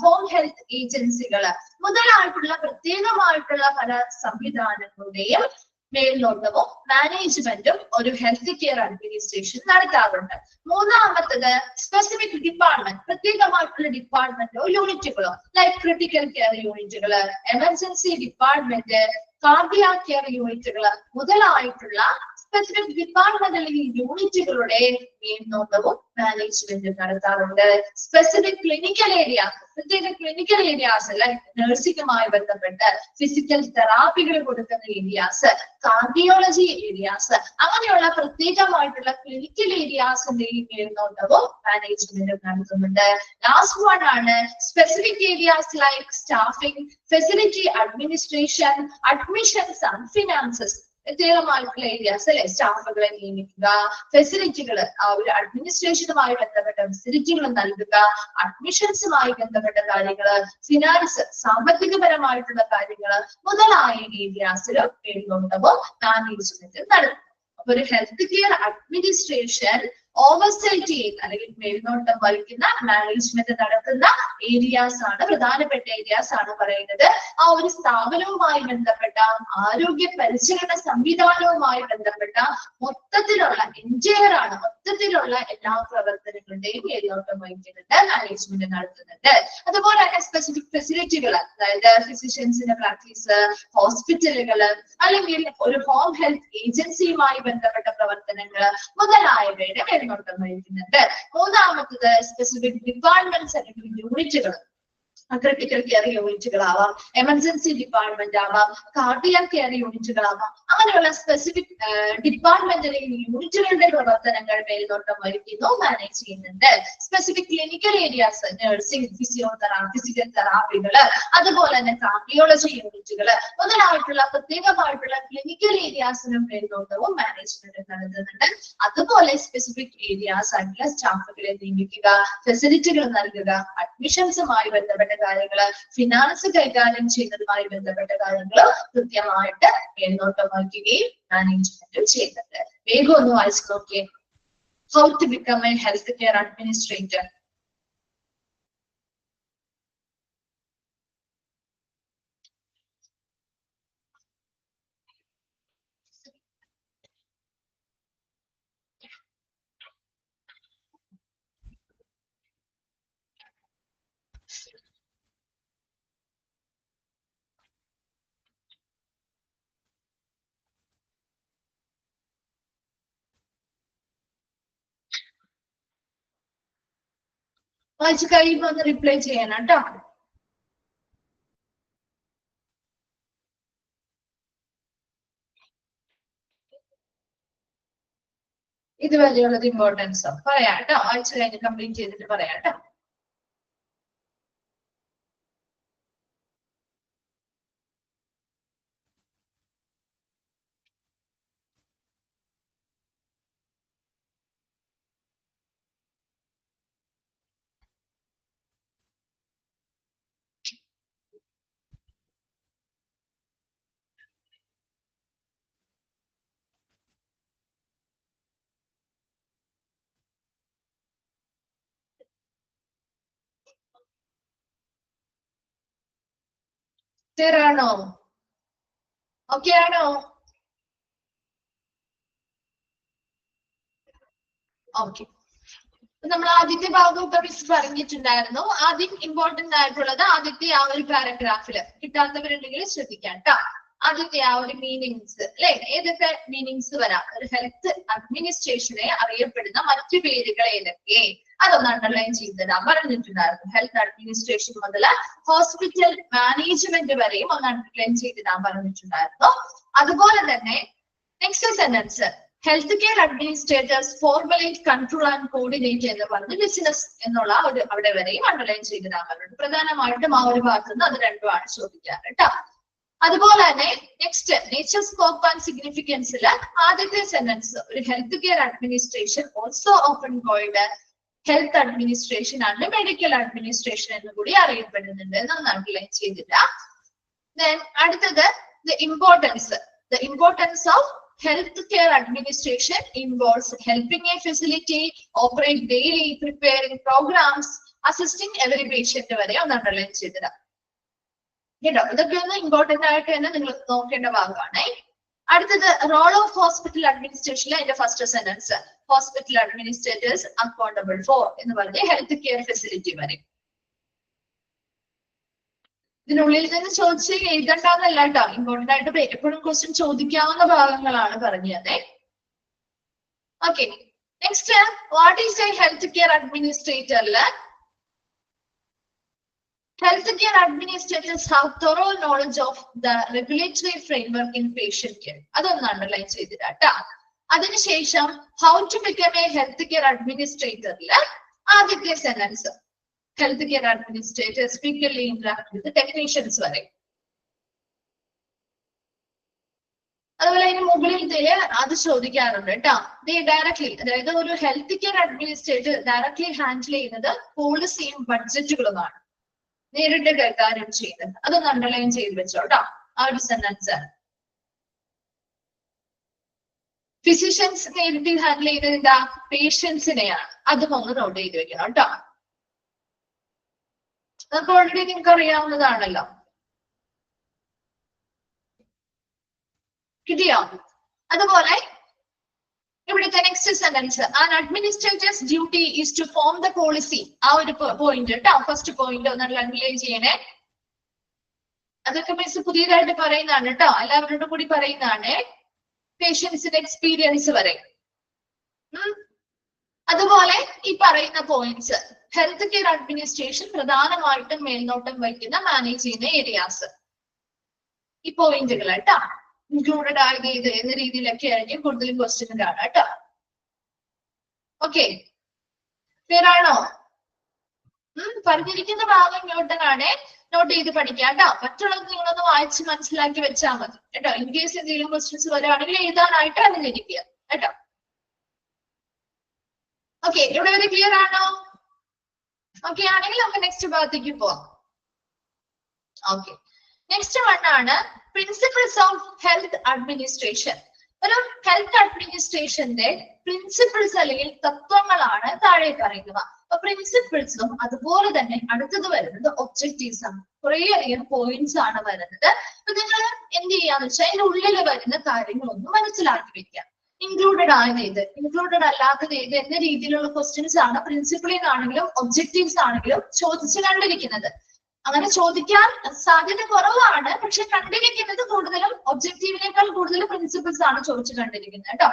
Speaker 1: ഹോം ഹെൽത്ത് ഏജൻസികൾ മുതലായിട്ടുള്ള പ്രത്യേകമായിട്ടുള്ള പല സംവിധാനങ്ങളുടെയും മേൽനോട്ടവും മാനേജ്മെന്റും ഒരു ഹെൽത്ത് കെയർ അഡ്മിനിസ്ട്രേഷൻ നടത്താറുണ്ട്. മൂന്നാമത്തത് സ്പെസിഫിക് ഡിപ്പാർട്ട്മെന്റ്, പ്രത്യേകമായിട്ടുള്ള ഡിപ്പാർട്ട്മെന്റോ യൂണിറ്റുകളോ ലൈക് ക്രിട്ടിക്കൽ കെയർ യൂണിറ്റുകൾ, എമർജൻസി ഡിപ്പാർട്ട്മെന്റ്, കാർഡിയാക് കെയർ യൂണിറ്റുകൾ മുതലായിട്ടുള്ള സ്പെസിഫിക് ഡിപ്പാർട്ട്മെന്റ് അല്ലെങ്കിൽ യൂണിറ്റുകളുടെ മേൽനോട്ടവും മാനേജ്മെന്റ് നടത്താറുണ്ട്. സ്പെസിഫിക് ക്ലിനിക്കൽ ഏരിയാസ്, പ്രത്യേക ക്ലിനിക്കൽ ഏരിയാസ് ലൈക് നഴ്സിംഗുമായി ബന്ധപ്പെട്ട് ഫിസിക്കൽ തെറാപ്പികൾ കൊടുക്കുന്ന ഏരിയാസ്, കാർഡിയോളജി ഏരിയാസ്, അങ്ങനെയുള്ള പ്രത്യേകമായിട്ടുള്ള ക്ലിനിക്കൽ ഏരിയാസിന്റെയും മേൽനോട്ടവും മാനേജ്മെന്റ് നടത്തുന്നുണ്ട്. ലാസ്റ്റ് വൺ ആണ് specific areas like staffing, facility administration, admissions and finances. പ്രത്യേകമായിട്ടുള്ള ഏരിയാസ് അല്ലെ, സ്റ്റാഫുകളെ നിയമിക്കുക, ഫെസിലിറ്റികൾ, ആ ഒരു അഡ്മിനിസ്ട്രേഷനുമായി ബന്ധപ്പെട്ട ഫെസിലിറ്റികൾ നൽകുക, അഡ്മിഷൻസുമായി ബന്ധപ്പെട്ട കാര്യങ്ങള്, ഫിനാൻസ്, സാമ്പത്തികപരമായിട്ടുള്ള കാര്യങ്ങള് മുതലായ ഏരിയാസിലും മേൽനോട്ടവും മാനേജ്മെന്റ് നടത്തും. അപ്പൊ ഒരു ഹെൽത്ത് കെയർ അഡ്മിനിസ്ട്രേഷൻ ഓവർസൈറ്റ് ചെയ്യുന്ന അല്ലെങ്കിൽ മേൽനോട്ടം വഹിക്കുന്ന, മാനേജ്മെന്റ് നടത്തുന്ന ഏരിയാസ് ആണ്, പ്രധാനപ്പെട്ട ഏരിയാസ് ആണ് പറയുന്നത്. ആ ഒരു സ്ഥാപനവുമായി ബന്ധപ്പെട്ട, ആരോഗ്യ പരിചരണ സംവിധാനവുമായി ബന്ധപ്പെട്ട മൊത്തത്തിലുള്ള എൻറ്റയർ ആണ്, മൊത്തത്തിലുള്ള എല്ലാ പ്രവർത്തനങ്ങളുടെയും മേൽനോട്ടം വഹിക്കുന്നുണ്ട്, മാനേജ്മെന്റ് നടത്തുന്നുണ്ട്. അതുപോലെ തന്നെ സ്പെസിഫിക് ഫെസിലിറ്റികൾ, അതായത് ഫിസിഷ്യൻസിന്റെ പ്രാക്ടീസ്, ഹോസ്പിറ്റലുകൾ അല്ലെങ്കിൽ ഒരു ഹോം ഹെൽത്ത് ഏജൻസിയുമായി ബന്ധപ്പെട്ട പ്രവർത്തനങ്ങൾ മുതലായവയുടെ മേൽനോട്ടം വഹിക്കുന്നുണ്ട്. മൂന്നാമത്തത് സ്പെസിഫിക് ഡിപ്പാർട്ട്മെന്റ്സ് അല്ലെങ്കിൽ യൂണിറ്റുകൾ, ക്രിട്ടിക്കൽ കെയർ യൂണിറ്റുകളാവാം, എമർജൻസി ഡിപ്പാർട്ട്മെന്റ് ആവാം, കാർഡിയാക് കെയർ യൂണിറ്റുകളാവാം, അങ്ങനെയുള്ള സ്പെസിഫിക് ഡിപ്പാർട്ട്മെന്റ് അല്ലെങ്കിൽ യൂണിറ്റുകളുടെ പ്രവർത്തനങ്ങൾ മേൽനോട്ടം വഹിക്കുന്നു, മാനേജ് ചെയ്യുന്നുണ്ട്. Specific clinical areas, nursing, physical തെറാപ്പികള്, അതുപോലെ തന്നെ കാർഡിയോളജി യൂണിറ്റുകള് മുതലായിട്ടുള്ള പ്രത്യേകമായിട്ടുള്ള ക്ലിനിക്കൽ ഏരിയാസിനും മേൽനോട്ടവും മാനേജ്മെന്റ് നടത്തുന്നുണ്ട്. അതുപോലെ സ്പെസിഫിക് ഏരിയാസ് ആയിട്ടുള്ള സ്റ്റാഫുകളെ നിയമിക്കുക, ഫെസിലിറ്റികൾ നൽകുക, അഡ്മിഷൻസുമായി ബന്ധപ്പെട്ട കാര്യങ്ങള്, ഫിനാൻസ് കൈകാര്യം ചെയ്യുന്നതുമായി ബന്ധപ്പെട്ട കാര്യങ്ങൾ കൃത്യമായിട്ട് മേൽനോട്ടം വഹിക്കുകയും മാനേജ്മെന്റ് ചെയ്യുന്നുണ്ട്. വേഗം ഒന്ന് വായിച്ചു നോക്കിയേ. how to become a healthcare administrator? വായിച്ച് കഴിയുമ്പോൾ ഒന്ന് റിപ്ലൈ ചെയ്യണം കേട്ടോ. ഇതുവരെയുള്ളത് ഇമ്പോർട്ടൻസ് പറയാം കേട്ടോ. വായിച്ച് കഴിഞ്ഞ് കംപ്ലീറ്റ് ചെയ്തിട്ട് പറയാം കേട്ടോ. ക്ലിയർ ആണോ? ഓക്കെ ആണോ? ഓക്കെ. നമ്മൾ ആദ്യത്തെ ഭാഗം ഇപ്പൊ മിസ് പറഞ്ഞിട്ടുണ്ടായിരുന്നു. ആദ്യം ഇമ്പോർട്ടന്റ് ആയിട്ടുള്ളത് ആദ്യത്തെ ആ ഒരു പാരഗ്രാഫില് കിട്ടാത്തവരുണ്ടെങ്കിൽ ശ്രദ്ധിക്കാം കേട്ടോ. ആദ്യത്തെ ആ ഒരു മീനിങ്സ് അല്ലെ, ഏതൊക്കെ മീനിങ്സ് വരാം? ഒരു ഹെൽത്ത് അഡ്മിനിസ്ട്രേഷനെ അറിയപ്പെടുന്ന മറ്റു പേരുകൾ ഏതൊക്കെ, അതൊന്ന് അണ്ടർലൈൻ ചെയ്തിടാൻ പറഞ്ഞിട്ടുണ്ടായിരുന്നു. ഹെൽത്ത് അഡ്മിനിസ്ട്രേഷൻ മുതൽ ഹോസ്പിറ്റൽ മാനേജ്മെന്റ് വരെയും ഒന്ന് അണ്ടർലൈൻ ചെയ്തിടാൻ പറഞ്ഞിട്ടുണ്ടായിരുന്നു. അതുപോലെ തന്നെ next sentence, health care administrators formulate, control and coordinate എന്ന് പറഞ്ഞ് ബിസിനസ് എന്നുള്ള ഒരു അവിടെ വരെയും അണ്ടർലൈൻ ചെയ്തിടാൻ പറഞ്ഞിട്ടുണ്ട്. പ്രധാനമായിട്ടും ആ ഒരു ഭാഗത്ത് നിന്ന് അത് രണ്ടുമാണ് ചോദിക്കാറ് കേട്ടോ. അതുപോലെ തന്നെ നെക്സ്റ്റ് നേച്ചർ, സ്കോപ്പ് ആൻഡ് സിഗ്നിഫിക്കൻസിൽ ആദ്യത്തെ സെന്റൻസ്, ഒരു health care administration also often called health administration ആണ് മെഡിക്കൽ അഡ്മിനിസ്ട്രേഷൻ എന്ന് കൂടി അറിയപ്പെടുന്നുണ്ട് എന്നൊന്ന് അണ്ടർലൈൻ ചെയ്തില്ല. ദെൻ അടുത്തത് the importance of healthcare administration involves helping a facility operate daily, preparing programs, assisting every patient വരെ ഒന്ന് അണ്ടർലൈൻ ചെയ്തിടാം കേട്ടോ. ഇതൊക്കെ ഒന്ന് ഇമ്പോർട്ടന്റ് ആയിട്ട് തന്നെ നിങ്ങൾ നോക്കേണ്ട ഭാഗമാണ്. അടുത്തത് റോൾ ഓഫ് ഹോസ്പിറ്റൽ അഡ്മിനിസ്ട്രേഷനിലെ അതിന്റെ first sentence, hospital administrators accountable four എന്ന് പറഞ്ഞ് ഹെൽത്ത് കെയർ ഫെസിലിറ്റി വരെ. ഇതിനുള്ളിൽ നിന്ന് ചോദിച്ച് എഴുതണ്ടെന്നല്ല കേട്ടോ, ഇമ്പോർട്ടന്റ് ആയിട്ട് എപ്പോഴും ക്വസ്റ്റ്യൻ ചോദിക്കാവുന്ന ഭാഗങ്ങളാണ് പറഞ്ഞത്. Okay, next what is a health care അഡ്മിനിസ്ട്രേറ്ററില് health care administrators have thorough knowledge of the regulatory framework in patient care, അതൊന്ന് അണ്ടർലൈൻ ചെയ്തിട്ടാ. അതിനുശേഷം how to become a health care അഡ്മിനിസ്ട്രേറ്ററില് ആദ്യത്തെ sentence, health care administrators frequently interact with the technicians വരെ. അതുപോലെ അതിന് മുകളിൽ അത് ചോദിക്കാറുണ്ട് കേട്ടോ. ഡയറക്ട്ലി, അതായത് ഒരു health care administrator directly handle ചെയ്യുന്നത് പോളിസിയും ബഡ്ജറ്റുകളുമാണ്, നേരിട്ട് കൈകാര്യം ചെയ്യുന്നത്. അതൊന്ന് അണ്ടർലൈൻ ചെയ്ത് വെച്ചോ കേട്ടോ. ആ ഒരു സെന്റൻസ് ഫിസിഷ്യൻസ് നേരിട്ട് ഹാൻഡിൽ ചെയ്യുന്നത് എന്താ, പേഷ്യൻസിനെയാണ്. അതും ഒന്ന് നോട്ട് ചെയ്ത് വെക്കണം കേട്ടോ. അതൊക്കെ ഓൾറെഡി നിങ്ങൾക്ക് അറിയാവുന്നതാണല്ലോ. കിട്ടിയോ? അതുപോലെ ഇവിടുത്തെ next sentence, an administrators duty is to form the policy. ആ ഒരു പോയിന്റ് കേട്ടോ, ഫസ്റ്റ് പോയിന്റ് ഒന്ന് അണ്ടർലൈൻ ചെയ്യണേ. അതൊക്കെ മിസ് പുതിയതായിട്ട് പറയുന്നതാണ് കേട്ടോ, എല്ലാവരോടും കൂടി പറയുന്നതാണ്. പേഷ്യൻസിന്റെ എക്സ്പീരിയൻസ് വരെ. അതുപോലെ ഈ പറയുന്ന പോയിന്റ്സ്, ഹെൽത്ത് കെയർ അഡ്മിനിസ്ട്രേഷൻ പ്രധാനമായിട്ടും മേൽനോട്ടം വഹിക്കുന്ന മാനേജ് ചെയ്യുന്ന ഏരിയാസ്, ഈ പോയിന്റുകൾ കേട്ടോ ഇൻക്ലൂഡഡ് ആയത് ഇത് എന്ന രീതിയിലൊക്കെ ആയിരിക്കും കൂടുതലും ക്വസ്റ്റ്യൻ കാണാം കേട്ടോ. ഓക്കെ, ക്ലിയർ ആണോ? പറഞ്ഞിരിക്കുന്ന ഭാഗം ഇങ്ങോട്ടാണ് നോട്ട് ചെയ്ത് പഠിക്കാം കേട്ടോ. മറ്റുള്ളത് നിങ്ങളൊന്ന് വായിച്ച് മനസ്സിലാക്കി വെച്ചാൽ മതി കേട്ടോ. ഇൻ കേസ് എന്തെങ്കിലും ക്വസ്റ്റ്യൻസ് വരികയാണെങ്കിൽ എഴുതാനായിട്ട് അനുകരിക്കുക കേട്ടോ. ഓക്കെ, ഇവിടെ വരെ ക്ലിയർ ആണോ? ഓക്കെ ആണെങ്കിൽ നമുക്ക് നെക്സ്റ്റ് ഭാഗത്തേക്ക് പോവാം. ഓക്കെ, നെക്സ്റ്റ് വൺ ആണ് പ്രിൻസിപ്പിൾസ് ഓഫ് ഹെൽത്ത് അഡ്മിനിസ്ട്രേഷൻ. ഒരു ഹെൽത്ത് അഡ്മിനിസ്ട്രേഷന്റെ പ്രിൻസിപ്പിൾസ് അല്ലെങ്കിൽ തത്വങ്ങളാണ് താഴെ പറയുക. അപ്പൊ പ്രിൻസിപ്പിൾസും അതുപോലെ തന്നെ അടുത്തത് വരുന്നത് ഒബ്ജക്റ്റീവ്സ് ആണ്. കുറേയധികം പോയിന്റ്സ് ആണ് വരുന്നത്. അപ്പൊ നിങ്ങൾ എന്ത് ചെയ്യാന്ന് വെച്ചാൽ അതിന്റെ ഉള്ളിൽ വരുന്ന കാര്യങ്ങളൊന്നും മനസ്സിലാക്കി വെക്കാം. ഇൻക്ലൂഡഡ് ആയത് ഏത്, ഇൻക്ലൂഡഡ് അല്ലാത്തത് ഏത് എന്ന രീതിയിലുള്ള ക്വസ്റ്റ്യൻസ് ആണ് പ്രിൻസിപ്പിളിൽ ആണെങ്കിലും ഒബ്ജക്റ്റീവ്സ് ആണെങ്കിലും ചോദിച്ചു കണ്ടിരിക്കുന്നത്. അങ്ങനെ ചോദിക്കാൻ സാധ്യത കുറവാണ്, പക്ഷെ കണ്ടിരിക്കുന്നത് കൂടുതലും ഒബ്ജക്റ്റീവിനേക്കാൾ കൂടുതൽ പ്രിൻസിപ്പിൾസ് ആണ് ചോദിച്ചു കണ്ടിരിക്കുന്നത് കേട്ടോ.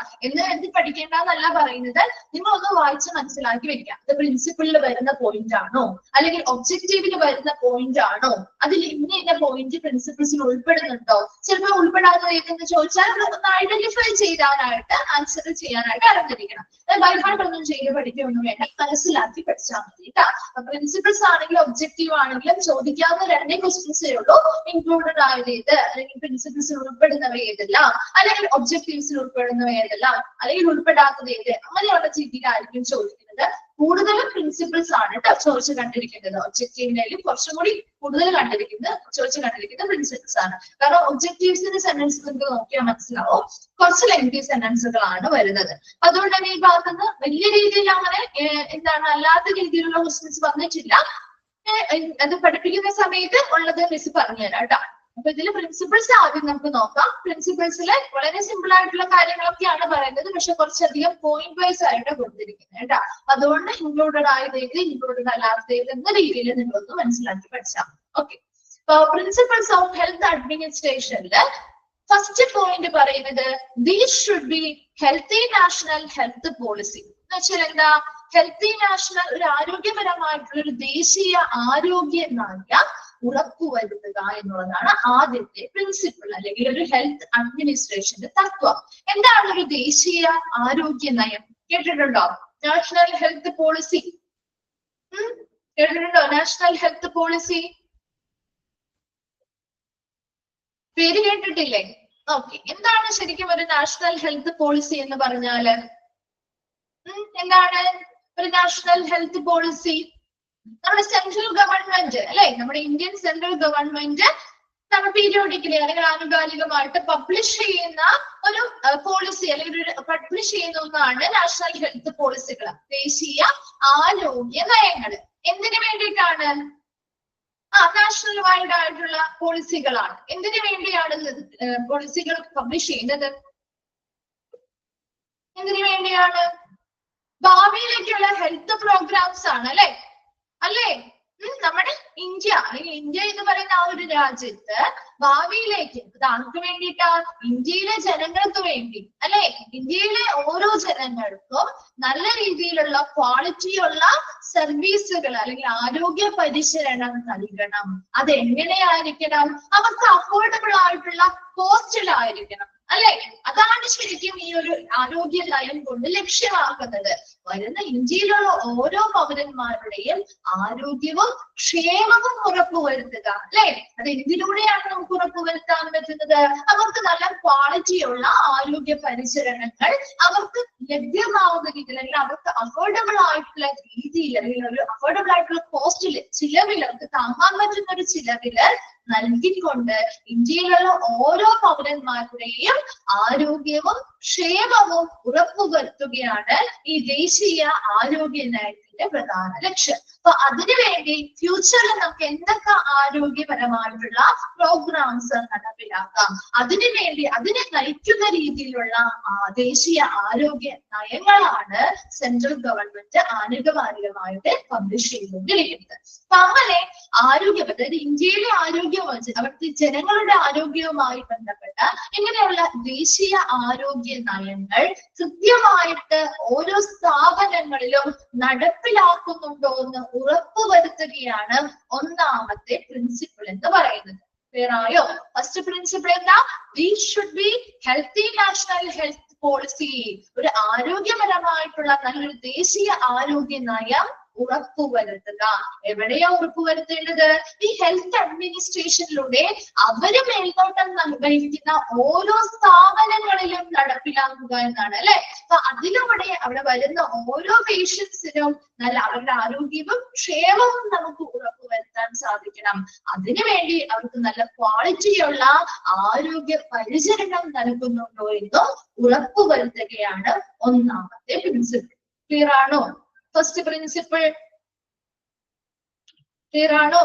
Speaker 1: എന്ത് പഠിക്കേണ്ടെന്നല്ല പറയുന്നത്, നിങ്ങൾ ഒന്ന് വായിച്ച് മനസ്സിലാക്കി വെക്കാം. ഇത് പ്രിൻസിപ്പിളിൽ വരുന്ന പോയിന്റ് ആണോ അല്ലെങ്കിൽ ഒബ്ജക്റ്റീവിൽ വരുന്ന പോയിന്റ് ആണോ, അതിൽ ഇന്ന പോയിന്റ് പ്രിൻസിപ്പിൾസിൽ ഉൾപ്പെടുന്നുണ്ടോ, ചിലപ്പോൾ ഉൾപ്പെടാതെ ഏതെന്ന് ചോദിച്ചാൽ ഒന്ന് ഐഡന്റിഫൈ ചെയ്യാനായിട്ട് ആൻസർ ചെയ്യാനായിട്ട് അറിഞ്ഞിരിക്കണം. ബൈഹാർട്ട് ഒന്നും ചെയ്ത് പഠിക്കുകയൊന്നും വേണ്ട, മനസ്സിലാക്കി പഠിച്ചാൽ മതി കേട്ടോ. പ്രിൻസിപ്പിൾസ് ആണെങ്കിലും ഒബ്ജക്റ്റീവ് ആണെങ്കിലും ചോദിക്കാവുന്ന രണ്ടേ ക്വസ്റ്റ്യൻസേ ഉള്ളൂ. ഇൻക്ലൂഡഡ് ആയത് ഏത്, അല്ലെങ്കിൽ പ്രിൻസിപ്പിൾസിൽ ഉൾപ്പെടുന്നവ ഏതെല്ലാം, അല്ലെങ്കിൽ ഒബ്ജക്റ്റീവ്സിൽ ഉൾപ്പെടുന്നവ ഏതെല്ലാം, അല്ലെങ്കിൽ ഉൾപ്പെടാത്തത് ഏത്, അങ്ങനെയുള്ള രീതിയിലായിരിക്കും ചോദിക്കുന്നത്. കൂടുതലും പ്രിൻസിപ്പിൾസ് ആണ് കേട്ടോ ചോദിച്ചു കണ്ടിരിക്കുന്നത്. ഒബ്ജക്റ്റീവിനായാലും കുറച്ചും കൂടി കൂടുതൽ ചോദിച്ചു കണ്ടിരിക്കുന്നത് പ്രിൻസിപ്പിൾസ് ആണ്. കാരണം ഒബ്ജക്റ്റീവ്സിന്റെ സെന്റൻസ് നിങ്ങൾക്ക് നോക്കിയാൽ മനസ്സിലാവും, കുറച്ച് ലെങ്തി സെന്റൻസുകളാണ് വരുന്നത്. അതുകൊണ്ട് തന്നെ ഈ ഭാഗത്തുനിന്ന് വലിയ രീതിയിൽ അങ്ങനെ അല്ലാത്ത രീതിയിലുള്ള ക്വസ്റ്റ്യൻസ് വന്നിട്ടില്ല. അത് പഠിപ്പിക്കുന്ന സമയത്ത് ഉള്ളത് മിസ് പറഞ്ഞുതരാം കേട്ടോ. അപ്പൊ ഇതിൽ പ്രിൻസിപ്പിൾസ് ആദ്യം നമുക്ക് നോക്കാം. പ്രിൻസിപ്പിൾസിൽ വളരെ സിമ്പിൾ ആയിട്ടുള്ള കാര്യങ്ങളൊക്കെയാണ് പറയുന്നത്, പക്ഷെ കുറച്ചധികം പോയിന്റ് വൈസ് ആയിട്ട് കൊടുത്തിരിക്കുന്നത് കേട്ടോ. അതുകൊണ്ട് ഇൻക്ലൂഡഡ് ആയതേക്ക് ഇൻക്ലൂഡഡ് അല്ലാത്തതേക്ക് എന്ന രീതിയിൽ നിങ്ങളൊന്ന് മനസ്സിലാക്കി പഠിച്ചാൽ. ഓക്കെ, പ്രിൻസിപ്പിൾസ് ഓഫ് ഹെൽത്ത് അഡ്മിനിസ്ട്രേഷനില് ഫസ്റ്റ് പോയിന്റ് പറയുന്നത് these should be healthy national health policy. എന്ന് വെച്ചാൽ എന്താ, ഹെൽത്തി നാഷണൽ ഒരു ആരോഗ്യപരമായിട്ടുള്ള ഒരു ദേശീയ ആരോഗ്യ നയം ഉറപ്പുവരുത്തുക എന്നുള്ളതാണ് ആദ്യത്തെ പ്രിൻസിപ്പിൾ അല്ലെങ്കിൽ ഒരു ഹെൽത്ത് അഡ്മിനിസ്ട്രേഷന്റെ തത്വം. എന്താണ് ഒരു ദേശീയ ആരോഗ്യ നയം? കേട്ടിട്ടുണ്ടോ? നാഷണൽ ഹെൽത്ത് പോളിസി കേട്ടിട്ടുണ്ടോ? നാഷണൽ ഹെൽത്ത് പോളിസി പേര് കേട്ടിട്ടില്ലേ? ഓക്കെ, എന്താണ് ശരിക്കും ഒരു നാഷണൽ ഹെൽത്ത് പോളിസി എന്ന് പറഞ്ഞാല്? എന്താണ് ഒരു നാഷണൽ ഹെൽത്ത് പോളിസി? നമ്മുടെ സെൻട്രൽ ഗവൺമെന്റ് അല്ലെ, നമ്മുടെ ഇന്ത്യൻ സെൻട്രൽ ഗവൺമെന്റ് നമ്മൾ പീരിയോഡിക്കലി അല്ലെങ്കിൽ ആനുകാലികമായിട്ട് പബ്ലിഷ് ചെയ്യുന്ന ഒരു പോളിസി അല്ലെങ്കിൽ പബ്ലിഷ് ചെയ്യുന്ന ഒന്നാണ് നാഷണൽ ഹെൽത്ത് പോളിസികൾ, ദേശീയ ആരോഗ്യ നയങ്ങൾ. എന്തിനു വേണ്ടിയിട്ടാണ്? നാഷണൽ വൈഡ് ആയിട്ടുള്ള പോളിസികളാണ്. എന്തിനു വേണ്ടിയാണ് പോളിസികൾ പബ്ലിഷ് ചെയ്യുന്നത്? എന്തിനു വേണ്ടിയാണ്? ഭാവിയിലേക്കുള്ള ഹെൽത്ത് പ്രോഗ്രാംസ് ആണ് അല്ലേ? നമ്മുടെ ഇന്ത്യ എന്ന് പറയുന്ന ആ ഒരു രാജ്യത്ത് ഭാവിയിലേക്ക് ഇത് ആർക്ക് വേണ്ടിയിട്ടാ? ഇന്ത്യയിലെ ജനങ്ങൾക്ക് വേണ്ടി അല്ലെ? ഇന്ത്യയിലെ ഓരോ ജനങ്ങൾക്കും നല്ല രീതിയിലുള്ള ക്വാളിറ്റിയുള്ള സർവീസുകൾ അല്ലെങ്കിൽ ആരോഗ്യ പരിചരണം നൽകണം. അത് എങ്ങനെയായിരിക്കണം? അവർക്ക് അഫോർഡബിൾ ആയിട്ടുള്ള കോസ്റ്റിലായിരിക്കണം അല്ലെ? അതാണ് ശരിക്കും ഈ ഒരു ആരോഗ്യ നയം കൊണ്ട് ലക്ഷ്യമാക്കുന്നത്. വരുന്ന ഇന്ത്യയിലുള്ള ഓരോ പൗരന്മാരുടെയും ആരോഗ്യവും ക്ഷേമവും ഉറപ്പുവരുത്തുക അല്ലെ? അത് എന്തിലൂടെയാണ് നമുക്ക് ഉറപ്പുവരുത്താൻ പറ്റുന്നത്? അവർക്ക് നല്ല ക്വാളിറ്റിയുള്ള ആരോഗ്യ പരിചരണങ്ങൾ അവർക്ക് ലഭ്യമാവുന്ന രീതിയിൽ അല്ലെങ്കിൽ അവർക്ക് അഫോർഡബിൾ ആയിട്ടുള്ള രീതിയിൽ അല്ലെങ്കിൽ ഒരു അഫോർഡബിൾ ആയിട്ടുള്ള കോസ്റ്റില് ചിലവിൽ അവർക്ക് താങ്ങാൻ പറ്റുന്ന ഒരു ചിലവില് നൽകിക്കൊണ്ട് ഇന്ത്യയിലുള്ള ഓരോ പൗരന്മാരുടെയും ആരോഗ്യവും ക്ഷേമവും ഉറപ്പുവരുത്തുകയാണ് ഈ ദേശീയ ആരോഗ്യ നയത്തിന്റെ പ്രധാന ലക്ഷ്യം. അപ്പൊ അതിനുവേണ്ടി ഫ്യൂച്ചറിൽ നമുക്ക് എന്തൊക്കെ ആരോഗ്യപരമായിട്ടുള്ള പ്രോഗ്രാംസ് നടപ്പിലാക്കാം, അതിനുവേണ്ടി അതിനെ നയിക്കുന്ന രീതിയിലുള്ള ദേശീയ ആരോഗ്യ നയങ്ങളാണ് സെൻട്രൽ ഗവൺമെന്റ് ആനുകാലികമായിട്ട് പബ്ലിഷ് ചെയ്തുകൊണ്ടിരിക്കുന്നത്. അപ്പൊ അങ്ങനെ ആരോഗ്യം, അതായത് ഇന്ത്യയിലെ ആരോഗ്യം, അവിടുത്തെ ജനങ്ങളുടെ ആരോഗ്യവുമായി ബന്ധപ്പെട്ട ഇങ്ങനെയുള്ള ദേശീയ ആരോഗ്യ നയങ്ങൾ കൃത്യമായിട്ട് ഓരോ സ്ഥാപനങ്ങളിലും നടപ്പിലാക്കുന്നുണ്ടോ എന്ന് ഉറപ്പുവരുത്തുകയാണ് ഒന്നാമത്തെ പ്രിൻസിപ്പിൾ എന്ന് പറയുന്നത്. ക്ലിയറായോ? ഫസ്റ്റ് പ്രിൻസിപ്പിൾ എന്താ? These should be healthy national health policy. ഒരു ആരോഗ്യപരമായിട്ടുള്ള നല്ലൊരു ദേശീയ ആരോഗ്യ നയം ഉറപ്പുവരുത്തുക. എവിടെയാ ഉറപ്പുവരുത്തേണ്ടത്? ഈ ഹെൽത്ത് അഡ്മിനിസ്ട്രേഷനിലൂടെ അവര് മേൽനോട്ടം വഹിക്കുന്ന ഓരോ സ്ഥാപനങ്ങളിലും നടപ്പിലാക്കുക എന്നാണ് അല്ലെ. അപ്പൊ അതിലൂടെ അവിടെ വരുന്ന ഓരോ പേഷ്യൻസിനും നല്ല അവരുടെ ആരോഗ്യവും ക്ഷേമവും നമുക്ക് ഉറപ്പുവരുത്താൻ സാധിക്കണം. അതിനുവേണ്ടി അവർക്ക് നല്ല ക്വാളിറ്റിയുള്ള ആരോഗ്യ പരിചരണം നൽകുന്നുണ്ടോ എന്നും ഉറപ്പുവരുത്തുകയാണ് ഒന്നാമത്തെ പ്രിൻസിപ്പിൾ. ക്ലിയർ ആണോ? ഫസ്റ്റ് പ്രിൻസിപ്പിൾ ക്ലിയർ ആണോ?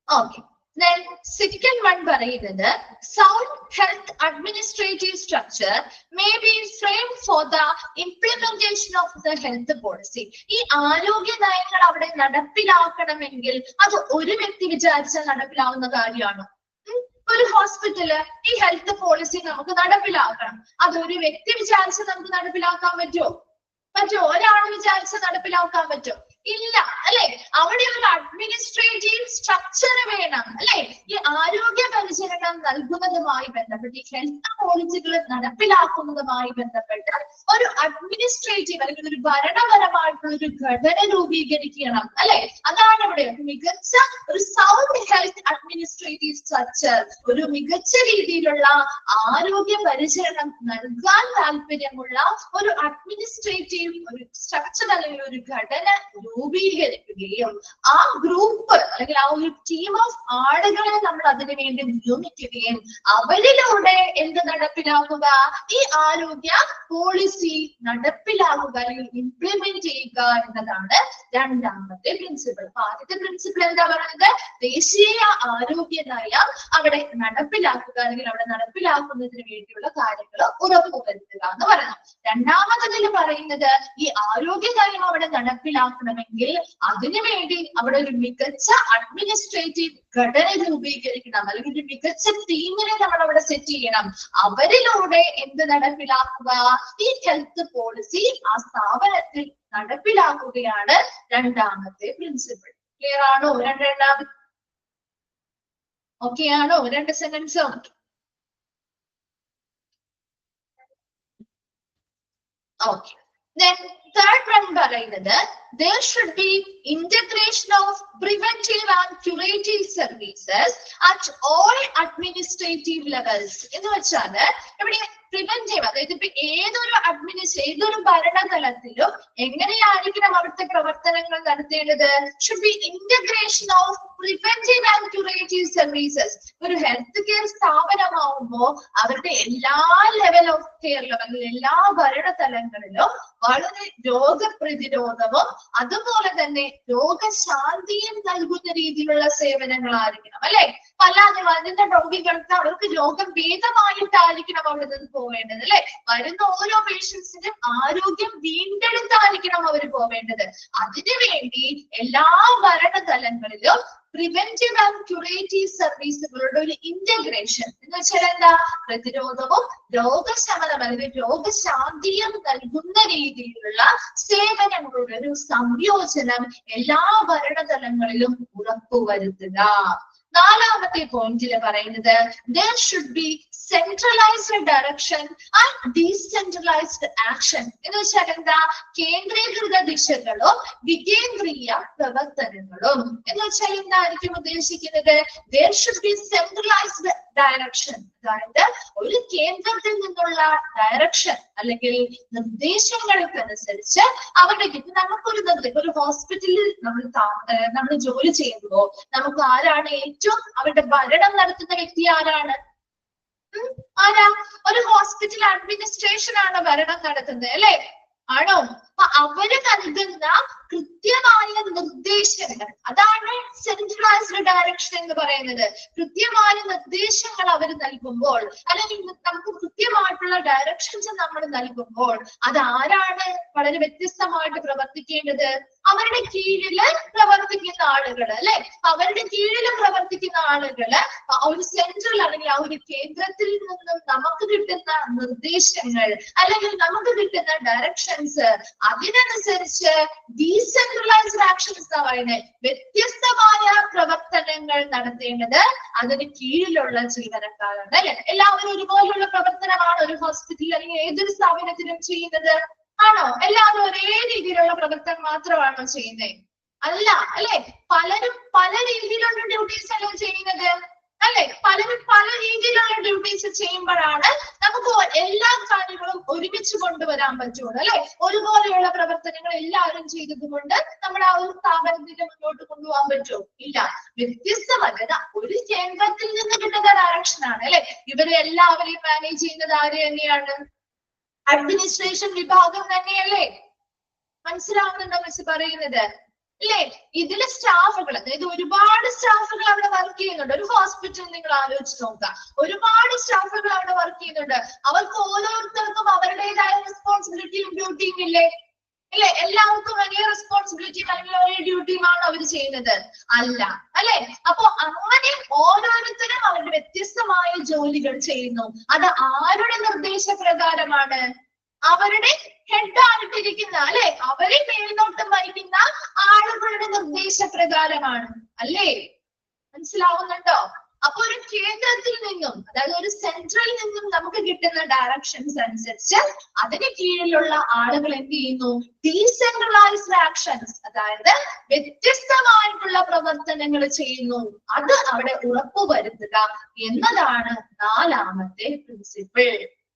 Speaker 1: ഓക്കെ. Then second one പറയുന്നത് sound health administrative structure may be framed for the implementation of the health policy. ഈ ആരോഗ്യ നയങ്ങൾ അവിടെ നടപ്പിലാക്കണമെങ്കിൽ അത് ഒരു വ്യക്തി വിചാരിച്ചാൽ നടപ്പിലാവുന്ന കാര്യമാണോ? ഒരു ഹോസ്പിറ്റല് ഈ ഹെൽത്ത് പോളിസി നമുക്ക് നടപ്പിലാക്കണം. അത് ഒരു വ്യക്തി വിചാരിച്ച് നമുക്ക് നടപ്പിലാക്കാൻ പറ്റുമോ? ഒരാൾ വിചാരിച്ച് നടപ്പിലാക്കാൻ പറ്റുമോ? ഇല്ല അല്ലെ. അവിടെ ഒരു അഡ്മിനിസ്ട്രേറ്റീവ് സ്ട്രക്ചർ വേണം അല്ലെ. ഈ ആരോഗ്യ പരിചരണം നൽകുന്നതുമായി ബന്ധപ്പെട്ട് ഈ ഹെൽത്ത് പോളിസികൾ നടപ്പിലാക്കുന്നതുമായി ബന്ധപ്പെട്ട് ഒരു അഡ്മിനിസ്ട്രേറ്റീവ് അല്ലെങ്കിൽ ഒരു ഭരണപരമായിട്ടുള്ള ഒരു ഘടന രൂപീകരിക്കണം അല്ലെ. അതാണ് ഇവിടെ മികച്ച ഒരു സൗണ്ട് ഹെൽത്ത് അഡ്മിനിസ്ട്രേറ്റീവ് സ്ട്രക്ചർ, ഒരു മികച്ച രീതിയിലുള്ള ആരോഗ്യ പരിചരണം നൽകാൻ താല്പര്യമുള്ള ഒരു അഡ്മിനിസ്ട്രേറ്റീവ് ഒരു സ്ട്രക്ചർ അല്ലെങ്കിൽ ഒരു ഘടന രൂപീകരിക്കുകയും ആ ഗ്രൂപ്പ് അല്ലെങ്കിൽ ആ ഒരു ടീം ഓഫ് ആളുകളെ നമ്മൾ അതിനു വേണ്ടി നിയമിക്കുകയും അവരിലൂടെ എന്ത് നടപ്പിലാക്കുക? ഈ ആരോഗ്യ പോളിസി നടപ്പിലാക്കുക അല്ലെങ്കിൽ ഇംപ്ലിമെന്റ് ചെയ്യുക എന്നതാണ് രണ്ടാമത്തെ പ്രിൻസിപ്പിൾ. ആദ്യത്തെ പ്രിൻസിപ്പിൾ എന്താ പറയുന്നത്? ദേശീയ ആരോഗ്യ നയം അവിടെ നടപ്പിലാക്കുക അല്ലെങ്കിൽ അവിടെ നടപ്പിലാക്കുന്നതിന് വേണ്ടിയുള്ള കാര്യങ്ങൾ ഉറപ്പുവരുത്തുക എന്ന് പറയുന്നത്. രണ്ടാമതിൽ പറയുന്നത് ഈ ആരോഗ്യ നയം അവിടെ നടപ്പിലാക്കണമെങ്കിൽ അതിനുവേണ്ടി അവിടെ ഒരു മികച്ച അഡ്മിനിസ്ട്രേറ്റീവ് ഘടന രൂപീകരിക്കണം അല്ലെങ്കിൽ ഒരു മികച്ച ടീമിനെ നമ്മൾ അവിടെ സെറ്റ് ചെയ്യണം. അവരിലൂടെ എന്ത് നടപ്പിലാക്കുക? ഈ ഹെൽത്ത് പോളിസി ആ സ്ഥാപനത്തിൽ നടപ്പിലാക്കുകയാണ് രണ്ടാമത്തെ പ്രിൻസിപ്പിൾ. ക്ലിയർ ആണോ? രണ്ടാമത് ഓക്കെ ആണോ? രണ്ട് സെന്റൻസും ഓക്കെ. Then third one പറയുന്നത് there should be integration of preventive and curative services at all administrative levels. എന്ന് വെച്ചാല് ഇവിടെ പ്രിവെന്റീവ്, അതായത് ഇപ്പൊ ഏതൊരു ഭരണതലത്തിലും എങ്ങനെയായിരിക്കണം അവിടുത്തെ പ്രവർത്തനങ്ങൾ നടത്തേണ്ടത്? should be integration of preventive and curative services. ഒരു ഹെൽത്ത് കെയർ സ്ഥാപനമാവുമ്പോൾ അവരുടെ എല്ലാ ലെവൽ ഓഫ് കെയറിലും അല്ലെങ്കിൽ എല്ലാ ഭരണതലങ്ങളിലും വളരെ രോഗപ്രതിരോധവും അതുപോലെ തന്നെ രോഗശാന്തിയും നൽകുന്ന രീതിയിലുള്ള സേവനങ്ങളായിരിക്കണം അല്ലെ. അല്ലാതെ വരുന്ന രോഗികൾക്ക് അവർക്ക് രോഗം ഭേദമായിട്ടായിരിക്കണം അവിടെ നിന്ന് പോവേണ്ടത് അല്ലെ. വരുന്ന ഓരോ പേഷ്യൻസിനും ആരോഗ്യം വീണ്ടെടുത്തായിരിക്കണം അവർ പോവേണ്ടത്. അതിനുവേണ്ടി എല്ലാ ഭരണതലങ്ങളിലും പ്രിവെന്റീവ് ആൻഡ് ക്യൂറേറ്റീവ് സർവീസുകളുടെ ഒരു ഇന്റഗ്രേഷൻ എന്ന് വെച്ചാൽ എന്താ? പ്രതിരോധവും രോഗശമനം അല്ലെങ്കിൽ രോഗശാന്തിയും നൽകുന്ന രീതിയിലുള്ള സേവനങ്ങളുടെ ഒരു സംയോജനം എല്ലാ ഭരണതലങ്ങളിലും ഉറപ്പുവരുത്തുക. നാലാമത്തെ പോയിന്റിൽ പറയുന്നത് there should be centralized direction and decentralized action. എന്ന് വെച്ചാൽ എന്താ? കേന്ദ്രീകൃത ദിശകളും വികേന്ദ്രീയ പ്രവർത്തനങ്ങളും. എന്ന് വെച്ചാൽ എന്തായിരിക്കും ഉദ്ദേശിക്കുന്നത്? there should be centralized direction, അതായത് ഒരു കേന്ദ്രത്തിൽ നിന്നുള്ള ഡയറക്ഷൻ അല്ലെങ്കിൽ നിർദ്ദേശങ്ങൾക്കനുസരിച്ച് അവരുടെ നമുക്കൊരു ഒരു ഹോസ്പിറ്റലിൽ നമ്മൾ ജോലി ചെയ്യുമ്പോൾ നമുക്ക് ആരാണ് ഏറ്റവും അവരുടെ ഭരണം നടത്തുന്ന വ്യക്തി ആരാണ്? ആരാ? ഒരു ഹോസ്പിറ്റൽ അഡ്മിനിസ്ട്രേഷൻ ആണ് ഭരണം നടത്തുന്നത് അല്ലെ. ആണോ? അപ്പൊ അവര് നൽകുന്ന കൃത്യമായ നിർദ്ദേശങ്ങൾ, അതാണ് സെൻട്രലൈസ്ഡ് ഡയറക്ഷൻ എന്ന് പറയുന്നത്. കൃത്യമായ നിർദ്ദേശങ്ങൾ അവർ നൽകുമ്പോൾ അല്ലെങ്കിൽ നമുക്ക് കൃത്യമായിട്ടുള്ള ഡയറക്ഷൻസ് നമ്മൾ നൽകുമ്പോൾ അത് ആരാണ് വളരെ വ്യത്യസ്തമായിട്ട് പ്രവർത്തിക്കേണ്ടത്? അവരുടെ കീഴില് പ്രവർത്തിക്കുന്ന ആളുകൾ അല്ലെ. അവരുടെ കീഴില് പ്രവർത്തിക്കുന്ന ആളുകള് ഒരു സെൻട്രൽ അല്ലെങ്കിൽ ആ ഒരു കേന്ദ്രത്തിൽ നിന്നും നമുക്ക് കിട്ടുന്ന നിർദ്ദേശങ്ങൾ അല്ലെങ്കിൽ നമുക്ക് കിട്ടുന്ന ഡയറക്ഷൻസ് അതിനനുസരിച്ച് ഡീസെൻട്രലൈസ്ഡ് ആക്ഷൻസ് എന്ന് പറയുന്നത് വ്യത്യസ്തമായ പ്രവർത്തനങ്ങൾ നടത്തേണ്ടത് അതിന് കീഴിലുള്ള ജീവനക്കാരാണ് അല്ലെ. എല്ലാവരും ഒരുപോലെയുള്ള പ്രവർത്തനമാണ് ഒരു ഹോസ്പിറ്റലിൽ അല്ലെങ്കിൽ ഏതൊരു സ്ഥാപനത്തിലും ചെയ്യുന്നത്? ആണോ? എല്ലാവരും ഒരേ രീതിയിലുള്ള പ്രവർത്തനം മാത്രമാണോ ചെയ്യുന്നത്? അല്ല അല്ലെ? പലരും പല രീതിയിലുള്ള ഡ്യൂട്ടീസ് അല്ലേ ചെയ്യുന്നത് അല്ലെ? പലരും പല രീതിയിലുള്ള ഡ്യൂട്ടീസ് ചെയ്യുമ്പോഴാണ് നമുക്ക് എല്ലാ കാര്യങ്ങളും ഒരുമിച്ച് കൊണ്ടുവരാൻ പറ്റുള്ളൂ അല്ലെ? ഒരുപോലെയുള്ള പ്രവർത്തനങ്ങൾ എല്ലാവരും ചെയ്തത് കൊണ്ട് നമ്മൾ ആ ഒരു സ്ഥാപനത്തിന്റെ മുന്നോട്ട് കൊണ്ടുപോകാൻ പറ്റുമോ? ഇല്ല. വ്യത്യസ്തമല്ല, ഒരു കേന്ദ്രത്തിൽ നിന്ന് കിട്ടുന്ന ഡയറക്ഷൻ ആണ് അല്ലെ? ഇവരെ എല്ലാവരെയും മാനേജ് ചെയ്യുന്നത് ആര് തന്നെയാണ്? അഡ്മിനിസ്ട്രേഷൻ വിഭാഗം തന്നെയല്ലേ? മനസ്സിലാവുന്നുണ്ടോ മിസ് പറയുന്നത്? അല്ലേ? ഇതിലെ സ്റ്റാഫുകൾ, അതായത് ഒരുപാട് സ്റ്റാഫുകൾ അവിടെ വർക്ക് ചെയ്യുന്നുണ്ട്. ഒരു ഹോസ്പിറ്റൽ നിങ്ങൾ ആലോചിച്ച് നോക്കുക, ഒരുപാട് സ്റ്റാഫുകൾ അവിടെ വർക്ക് ചെയ്യുന്നുണ്ട്. അവർക്ക് ഓരോരുത്തർക്കും അവരുടേതായ റെസ്പോൺസിബിലിറ്റിയും ഡ്യൂട്ടിയും ഇല്ലേ? അല്ലെ? എല്ലാവർക്കും വലിയ റെസ്പോൺസിബിലിറ്റി അല്ലെങ്കിൽ ഒരേ ഡ്യൂട്ടിയുമാണ് അവർ ചെയ്യുന്നത്? അല്ല അല്ലെ? അപ്പൊ അങ്ങനെ ഓരോരുത്തരും അവരുടെ വ്യത്യസ്തമായ ജോലികൾ ചെയ്യുന്നു. അത് ആരുടെ നിർദ്ദേശപ്രകാരമാണ്? അവരുടെ ഹെഡായിട്ടിരിക്കുന്ന അല്ലെ, അവരെ മേൽനോട്ടം വഹിക്കുന്ന ആളുകളുടെ നിർദ്ദേശപ്രകാരമാണ് അല്ലേ? മനസ്സിലാവുന്നുണ്ടോ? അപ്പൊ ഒരു കേന്ദ്രത്തിൽ നിന്നും, അതായത് ഒരു സെൻട്രൽ നിന്നും നമുക്ക് കിട്ടുന്ന ഡയറക്ഷൻസ് അനുസരിച്ച് അതിന് കീഴിലുള്ള ആളുകൾ എന്ത് ചെയ്യുന്നു? ഡീസെൻട്രലൈസ്ഡ് ആക്ഷൻസ്, അതായത് വ്യത്യസ്തമായിട്ടുള്ള പ്രവർത്തനങ്ങൾ ചെയ്യുന്നു. അത് അവിടെ ഉറപ്പുവരുത്തുക എന്നതാണ് നാലാമത്തെ പ്രിൻസിപ്പിൾ.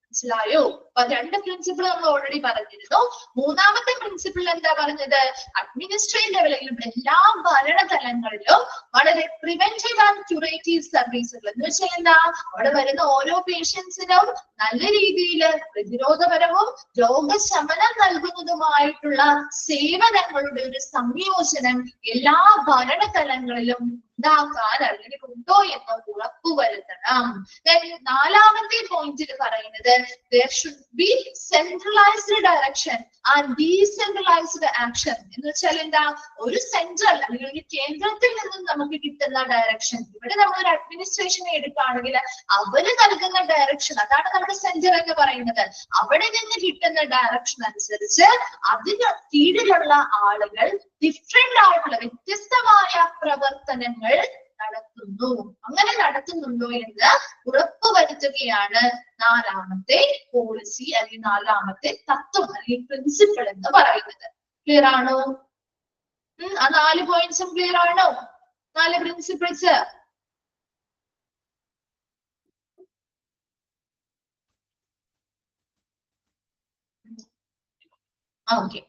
Speaker 1: മനസ്സിലായോ? അപ്പൊ രണ്ട് പ്രിൻസിപ്പിൾ നമ്മൾ ഓൾറെഡി പറഞ്ഞിരുന്നു. മൂന്നാമത്തെ പ്രിൻസിപ്പിൾ എന്താ പറഞ്ഞത്? അഡ്മിനിസ്ട്രേറ്റീവ് ലെവലിലും എല്ലാ ഭരണതലങ്ങളിലും വളരെ പ്രിവെന്റീവ് ആൻഡ് ക്യൂറേറ്റീവ് സർവീസുകൾ എന്ന് വെച്ചാൽ എന്താ? അവിടെ വരുന്ന ഓരോ പേഷ്യൻസിനും നല്ല രീതിയിൽ പ്രതിരോധപരവും രോഗശമനം നൽകുന്നതുമായിട്ടുള്ള സേവനങ്ങളുടെ ഒരു സംയോജനം എല്ലാ ഭരണതലങ്ങളിലും ഉണ്ടാക്കാൻ അല്ലെങ്കിൽ ഉണ്ടോ എന്ന് ഉറപ്പുവരുത്തണം. നാലാമത്തെ പോയിന്റിൽ പറയുന്നത് there should be centralized direction and decentralized action. എന്ന് വെച്ചാൽ എന്താ? ഒരു സെൻട്രൽ അല്ലെങ്കിൽ ഒരു കേന്ദ്രത്തിൽ നിന്നും നമുക്ക് കിട്ടുന്ന ഡയറക്ഷൻ, ഇവിടെ നമ്മൾ ഒരു അഡ്മിനിസ്ട്രേഷനെ എടുക്കുകയാണെങ്കിൽ അവര് നൽകുന്ന ഡയറക്ഷൻ, അതാണ് നമ്മുടെ സെന്റർ എന്ന് പറയുന്നത്. അവിടെ നിന്ന് കിട്ടുന്ന ഡയറക്ഷൻ അനുസരിച്ച് അതിന് കീഴിലുള്ള ആളുകൾ ഡിഫറെന്റ് ആയിട്ടുള്ള വ്യത്യസ്തമായ പ്രവർത്തനങ്ങൾ നടത്തുന്നു. അങ്ങനെ നടത്തുന്നുണ്ടോ എന്ന് ഉറപ്പുവരുത്തുകയാണ് നാലാമത്തെ പോളിസി അല്ലെങ്കിൽ നാലാമത്തെ തത്വം അല്ലെങ്കിൽ പ്രിൻസിപ്പിൾ എന്ന് പറയുന്നത്. ക്ലിയർ ആണോ? ആ 4 പോയിന്റ്സും ക്ലിയർ ആണോ? 4 പ്രിൻസിപ്പിൾസ്. ഓക്കെ.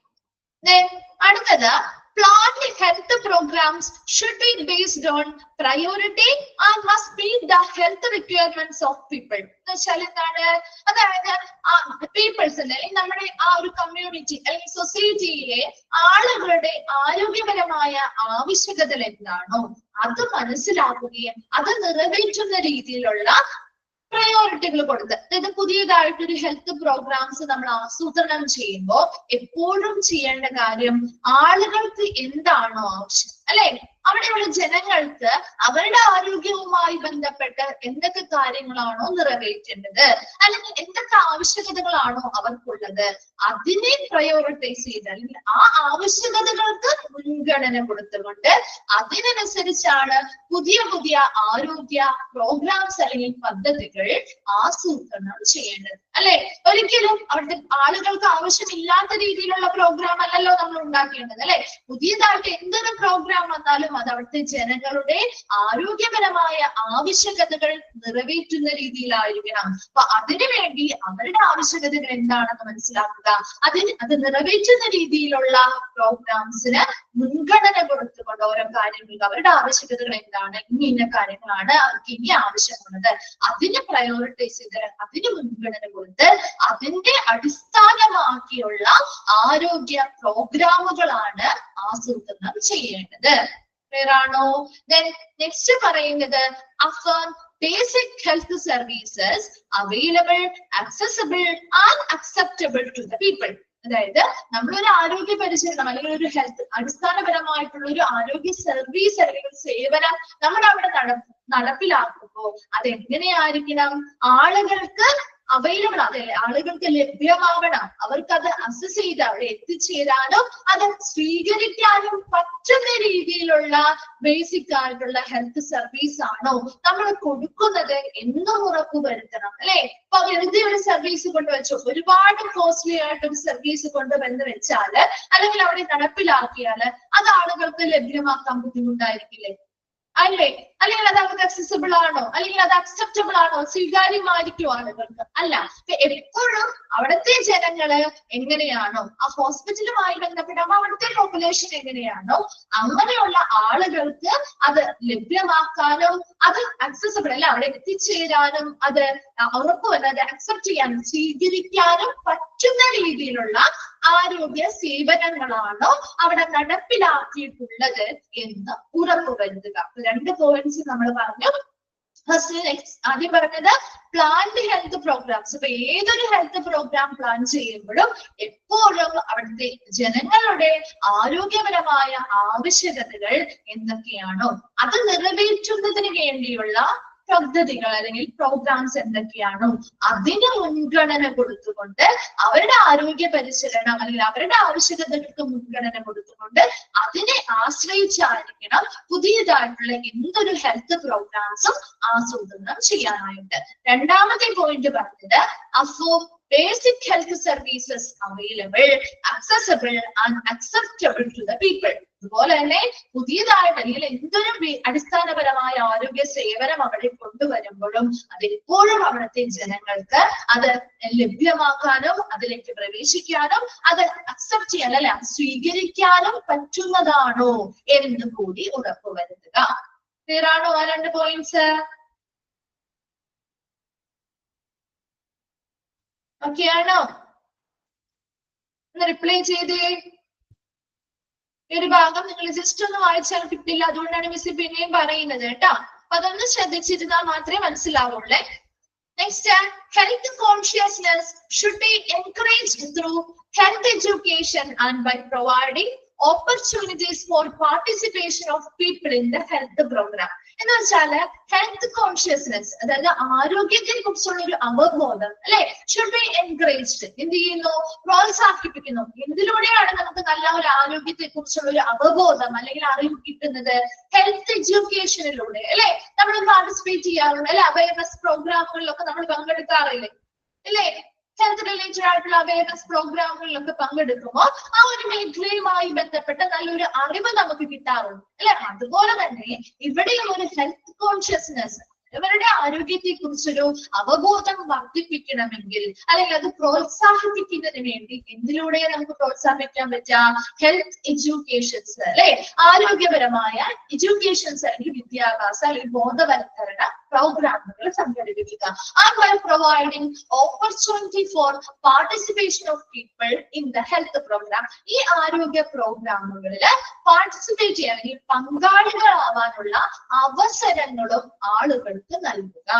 Speaker 1: അടുത്തത്, planned health programs should be based on priority and must meet the health requirements of people. എന്ന് വെച്ചാൽ എന്താണ്? അതായത് പീപ്പിൾസ് അല്ലെങ്കിൽ നമ്മുടെ ആ ഒരു കമ്മ്യൂണിറ്റി അല്ലെങ്കിൽ സൊസൈറ്റിയിലെ ആളുകളുടെ ആരോഗ്യപരമായ ആവശ്യകതകൾ എന്താണോ അത് മനസ്സിലാക്കുകയും അത് നിറവേറ്റുന്ന രീതിയിലുള്ള പ്രയോറിറ്റികൾ കൊടുത്ത്, അതായത് പുതിയതായിട്ടൊരു ഹെൽത്ത് പ്രോഗ്രാംസ് നമ്മൾ ആസൂത്രണം ചെയ്യുമ്പോൾ എപ്പോഴും ചെയ്യേണ്ട കാര്യം ആളുകൾക്ക് എന്താണോ ആവശ്യം അല്ലെ, അവിടെയുള്ള ജനങ്ങൾക്ക് അവരുടെ ആരോഗ്യവുമായി ബന്ധപ്പെട്ട് എന്തൊക്കെ കാര്യങ്ങളാണോ നിറവേറ്റേണ്ടത് അല്ലെങ്കിൽ എന്തൊക്കെ ആവശ്യകതകളാണോ അവർക്കുള്ളത് അതിനെ പ്രയോറിറ്റൈസ് ചെയ്ത് അല്ലെങ്കിൽ ആ ആവശ്യകതകൾക്ക് മുൻഗണന കൊടുത്തുകൊണ്ട് അതിനനുസരിച്ചാണ് പുതിയ പുതിയ ആരോഗ്യ പ്രോഗ്രാംസ് അല്ലെങ്കിൽ പദ്ധതികൾ ആസൂത്രണം ചെയ്യേണ്ടത് അല്ലെ. ഒരിക്കലും അവിടുത്തെ ആളുകൾക്ക് ആവശ്യമില്ലാത്ത രീതിയിലുള്ള പ്രോഗ്രാം അല്ലല്ലോ നമ്മൾ ഉണ്ടാക്കേണ്ടത് അല്ലെ. പുതിയതായിട്ട് എന്തൊരു പ്രോഗ്രാം വന്നാലും അത് അവിടുത്തെ ജനങ്ങളുടെ ആരോഗ്യപരമായ ആവശ്യകതകൾ നിറവേറ്റുന്ന രീതിയിലായിരിക്കണം. അപ്പൊ അതിനു വേണ്ടി അവരുടെ ആവശ്യകതകൾ എന്താണെന്ന് മനസ്സിലാക്കുക, അത് നിറവേറ്റുന്ന രീതിയിലുള്ള പ്രോഗ്രാംസിന് മുൻഗണന കൊടുത്തുകൊണ്ട് ഓരോ കാര്യങ്ങൾക്ക് അവരുടെ ആവശ്യകതകൾ എന്താണ്, ഇന്ന കാര്യങ്ങളാണ് അവർക്ക് ഇനി ആവശ്യമുള്ളത്, അതിന് പ്രയോറിറ്റൈസ് ചെയ്ത് അതിന് മുൻഗണന കൊടുത്ത് അതിന്റെ അടിസ്ഥാനമാക്കിയുള്ള ആരോഗ്യ പ്രോഗ്രാമുകളാണ് ആസൂത്രണം ചെയ്യേണ്ടത്. ക്ലിയർ ആണോ? Then next പറയുന്നത് affirm basic health services available, accessible and acceptable to the people. അതായത് നമ്മളൊരു ആരോഗ്യ പരിചരണം അല്ലെങ്കിൽ ഒരു ഹെൽത്ത് അടിസ്ഥാനപരമായിട്ടുള്ള ഒരു ആരോഗ്യ സർവീസ് അല്ലെങ്കിൽ സേവനം നമ്മൾ അവിടെ നടപ്പിലാക്കുമ്പോൾ അതെങ്ങനെയായിരിക്കണം? ആളുകൾക്ക് അവൈലബിൾ അതല്ലേ, ആളുകൾക്ക് ലഭ്യമാവണം, അവർക്ക് അത് അസസ് ചെയ്ത് അവിടെ എത്തിച്ചേരാനും അത് സ്വീകരിക്കാനും പറ്റുന്ന രീതിയിലുള്ള ബേസിക് ആയിട്ടുള്ള ഹെൽത്ത് സർവീസ് ആണോ നമ്മൾ കൊടുക്കുന്നത് എന്നും ഉറപ്പുവരുത്തണം അല്ലെ. ഇപ്പൊ വെറുതെ ഒരു സർവീസ് കൊണ്ടുവച്ചു, ഒരുപാട് കോസ്റ്റ്ലി ആയിട്ട് ഒരു സർവീസ് കൊണ്ടുവന്ന് വെച്ചാല് അല്ലെങ്കിൽ അവിടെ നടപ്പിലാക്കിയാല് അത് ആളുകൾക്ക് ലഭ്യമാക്കാൻ ബുദ്ധിമുട്ടായിരിക്കില്ലേ അല്ലേ? അല്ലെങ്കിൽ അത് അവർക്ക് അക്സസിബിൾ ആണോ, അല്ലെങ്കിൽ അത് അക്സെപ്റ്റബിൾ ആണോ, സ്വീകാര്യമായിരിക്കും ആളുകൾക്ക്? അല്ല. എപ്പോഴും അവിടുത്തെ ജനങ്ങള് എങ്ങനെയാണോ, ആ ഹോസ്പിറ്റലുമായി ബന്ധപ്പെട്ട അവിടുത്തെ പോപ്പുലേഷൻ എങ്ങനെയാണോ അങ്ങനെയുള്ള ആളുകൾക്ക് അത് ലഭ്യമാക്കാനും അത് അക്സസിബിൾ അല്ല അവിടെ എത്തിച്ചേരാനും അത് ഉറപ്പുവല്ല അത് അക്സെപ്റ്റ് ചെയ്യാനും സ്വീകരിക്കാനും പറ്റുന്ന രീതിയിലുള്ള ആരോഗ്യ സേവനങ്ങളാണോ അവിടെ നടപ്പിലാക്കിയിട്ടുള്ളത് എന്ന് ഉറപ്പുവരുത്തുക. 2 പോയിന്റ്സ് നമ്മൾ പറഞ്ഞു. ഫസ്റ്റ് ആദ്യം പറഞ്ഞത് പ്ലാൻഡ് ഹെൽത്ത് പ്രോഗ്രാംസ്. ഇപ്പൊ ഏതൊരു ഹെൽത്ത് പ്രോഗ്രാം പ്ലാൻ ചെയ്യുമ്പോഴും എപ്പോഴും അവിടുത്തെ ജനങ്ങളുടെ ആരോഗ്യപരമായ ആവശ്യകതകൾ എന്തൊക്കെയാണോ അത് നിറവേറ്റുന്നതിന് വേണ്ടിയുള്ള പദ്ധതികൾ അല്ലെങ്കിൽ പ്രോഗ്രാംസ് എന്തൊക്കെയാണോ അതിന് മുൻഗണന കൊടുത്തുകൊണ്ട് അവരുടെ ആരോഗ്യ പരിചരണം അല്ലെങ്കിൽ അവരുടെ ആവശ്യകതകൾക്ക് മുൻഗണന കൊടുത്തുകൊണ്ട് അതിനെ ആശ്രയിച്ചായിരിക്കണം പുതിയതായിട്ടുള്ള എന്തൊരു ഹെൽത്ത് പ്രോഗ്രാംസും ആസൂത്രണം ചെയ്യാനായിട്ട്. രണ്ടാമത്തെ പോയിന്റ് പറഞ്ഞത് അഫോ basic health services available, accessible and acceptable to the people. അതുപോലെ തന്നെ പുതിയതായിട്ട് അല്ലെങ്കിൽ എന്തൊരു അടിസ്ഥാനപരമായ ആരോഗ്യ സേവനം അവിടെ കൊണ്ടുവരുമ്പോഴും അതെപ്പോഴും അവിടുത്തെ ജനങ്ങൾക്ക് അത് ലഭ്യമാക്കാനും അതിലേക്ക് പ്രവേശിക്കാനും അത് അക്സെപ്റ്റ് ചെയ്യാൻ അല്ലെ സ്വീകരിക്കാനും പറ്റുന്നതാണോ എന്ന് കൂടി ഉറപ്പുവരുത്തുക. ക്ലിയർ ആണോ ആ 2 പോയിന്റ്സ്? ഓക്കെ ആണോ? ഒന്ന് റിപ്ലൈ ചെയ്തേ. ഈ ഒരു ഭാഗം നിങ്ങൾ ജസ്റ്റ് ഒന്ന് വായിച്ചാൽ കിട്ടില്ല, അതുകൊണ്ടാണ് മിസ് പിന്നെയും പറയുന്നത് കേട്ടോ. അപ്പൊ അതൊന്ന് ശ്രദ്ധിച്ചിരുന്നാൽ മാത്രമേ മനസ്സിലാവുള്ളേ. Next, health consciousness should be encouraged through health education and by providing opportunities for participation of people in the health program. എന്ന് വെച്ചാല് ഹെൽത്ത് കോൺഷ്യസ്നെസ് അതായത് ആരോഗ്യത്തെ കുറിച്ചുള്ള ഒരു അവബോധം അല്ലെ ഷുഡ് ബി എൻകറേജ്ഡ്. എന്ത് ചെയ്യുന്നു? പ്രോത്സാഹിപ്പിക്കുന്നു. എന്തിലൂടെയാണ് നമുക്ക് നല്ല ഒരു ആരോഗ്യത്തെ കുറിച്ചുള്ള ഒരു അവബോധം അല്ലെങ്കിൽ അറിവ് കിട്ടുന്നത്? ഹെൽത്ത് എഡ്യൂക്കേഷനിലൂടെ അല്ലെ. നമ്മൾ പാർട്ടിസിപ്പേറ്റ് ചെയ്യാറുണ്ട് അല്ലെ, അവയർനെസ് പ്രോഗ്രാമുകളിലൊക്കെ നമ്മൾ പങ്കെടുക്കാറില്ലേ അല്ലേ? ഹെൽത്ത് റിലേറ്റഡ് ആയിട്ടുള്ള അവയർനെസ് പ്രോഗ്രാമുകളിലൊക്കെ പങ്കെടുക്കുമ്പോൾ ആ ഒരു മേഖലയുമായി ബന്ധപ്പെട്ട നല്ലൊരു അറിവ് നമുക്ക് കിട്ടാറുണ്ട് അല്ലെ. അതുപോലെ തന്നെ ഇവിടെയും ഒരു ഹെൽത്ത് കോൺഷ്യസ്നെസ് ഇവരുടെ ആരോഗ്യത്തെ കുറിച്ചൊരു അവബോധം വർദ്ധിപ്പിക്കണമെങ്കിൽ അല്ലെങ്കിൽ അത് പ്രോത്സാഹിപ്പിക്കുന്നതിന് വേണ്ടി എന്തിലൂടെ നമുക്ക് പ്രോത്സാഹിപ്പിക്കാൻ പറ്റാം? ഹെൽത്ത് എഡ്യൂക്കേഷൻസ് അല്ലെ, ആരോഗ്യപരമായ എഡ്യൂക്കേഷൻസ് അല്ലെങ്കിൽ വിദ്യാഭ്യാസ അല്ലെങ്കിൽ ബോധവൽക്കരണ പ്രോഗ്രാമുകൾ സംഘടിപ്പിക്കുക. And by providing opportunity for participation of people in the health programme. ഈ ആരോഗ്യ പ്രോഗ്രാമുകളിൽ പാർട്ടിസിപ്പേറ്റ് ചെയ്യാൻ അല്ലെങ്കിൽ പങ്കാളികളാവാനുള്ള അവസരങ്ങളും ആളുകൾക്ക് നൽകുക.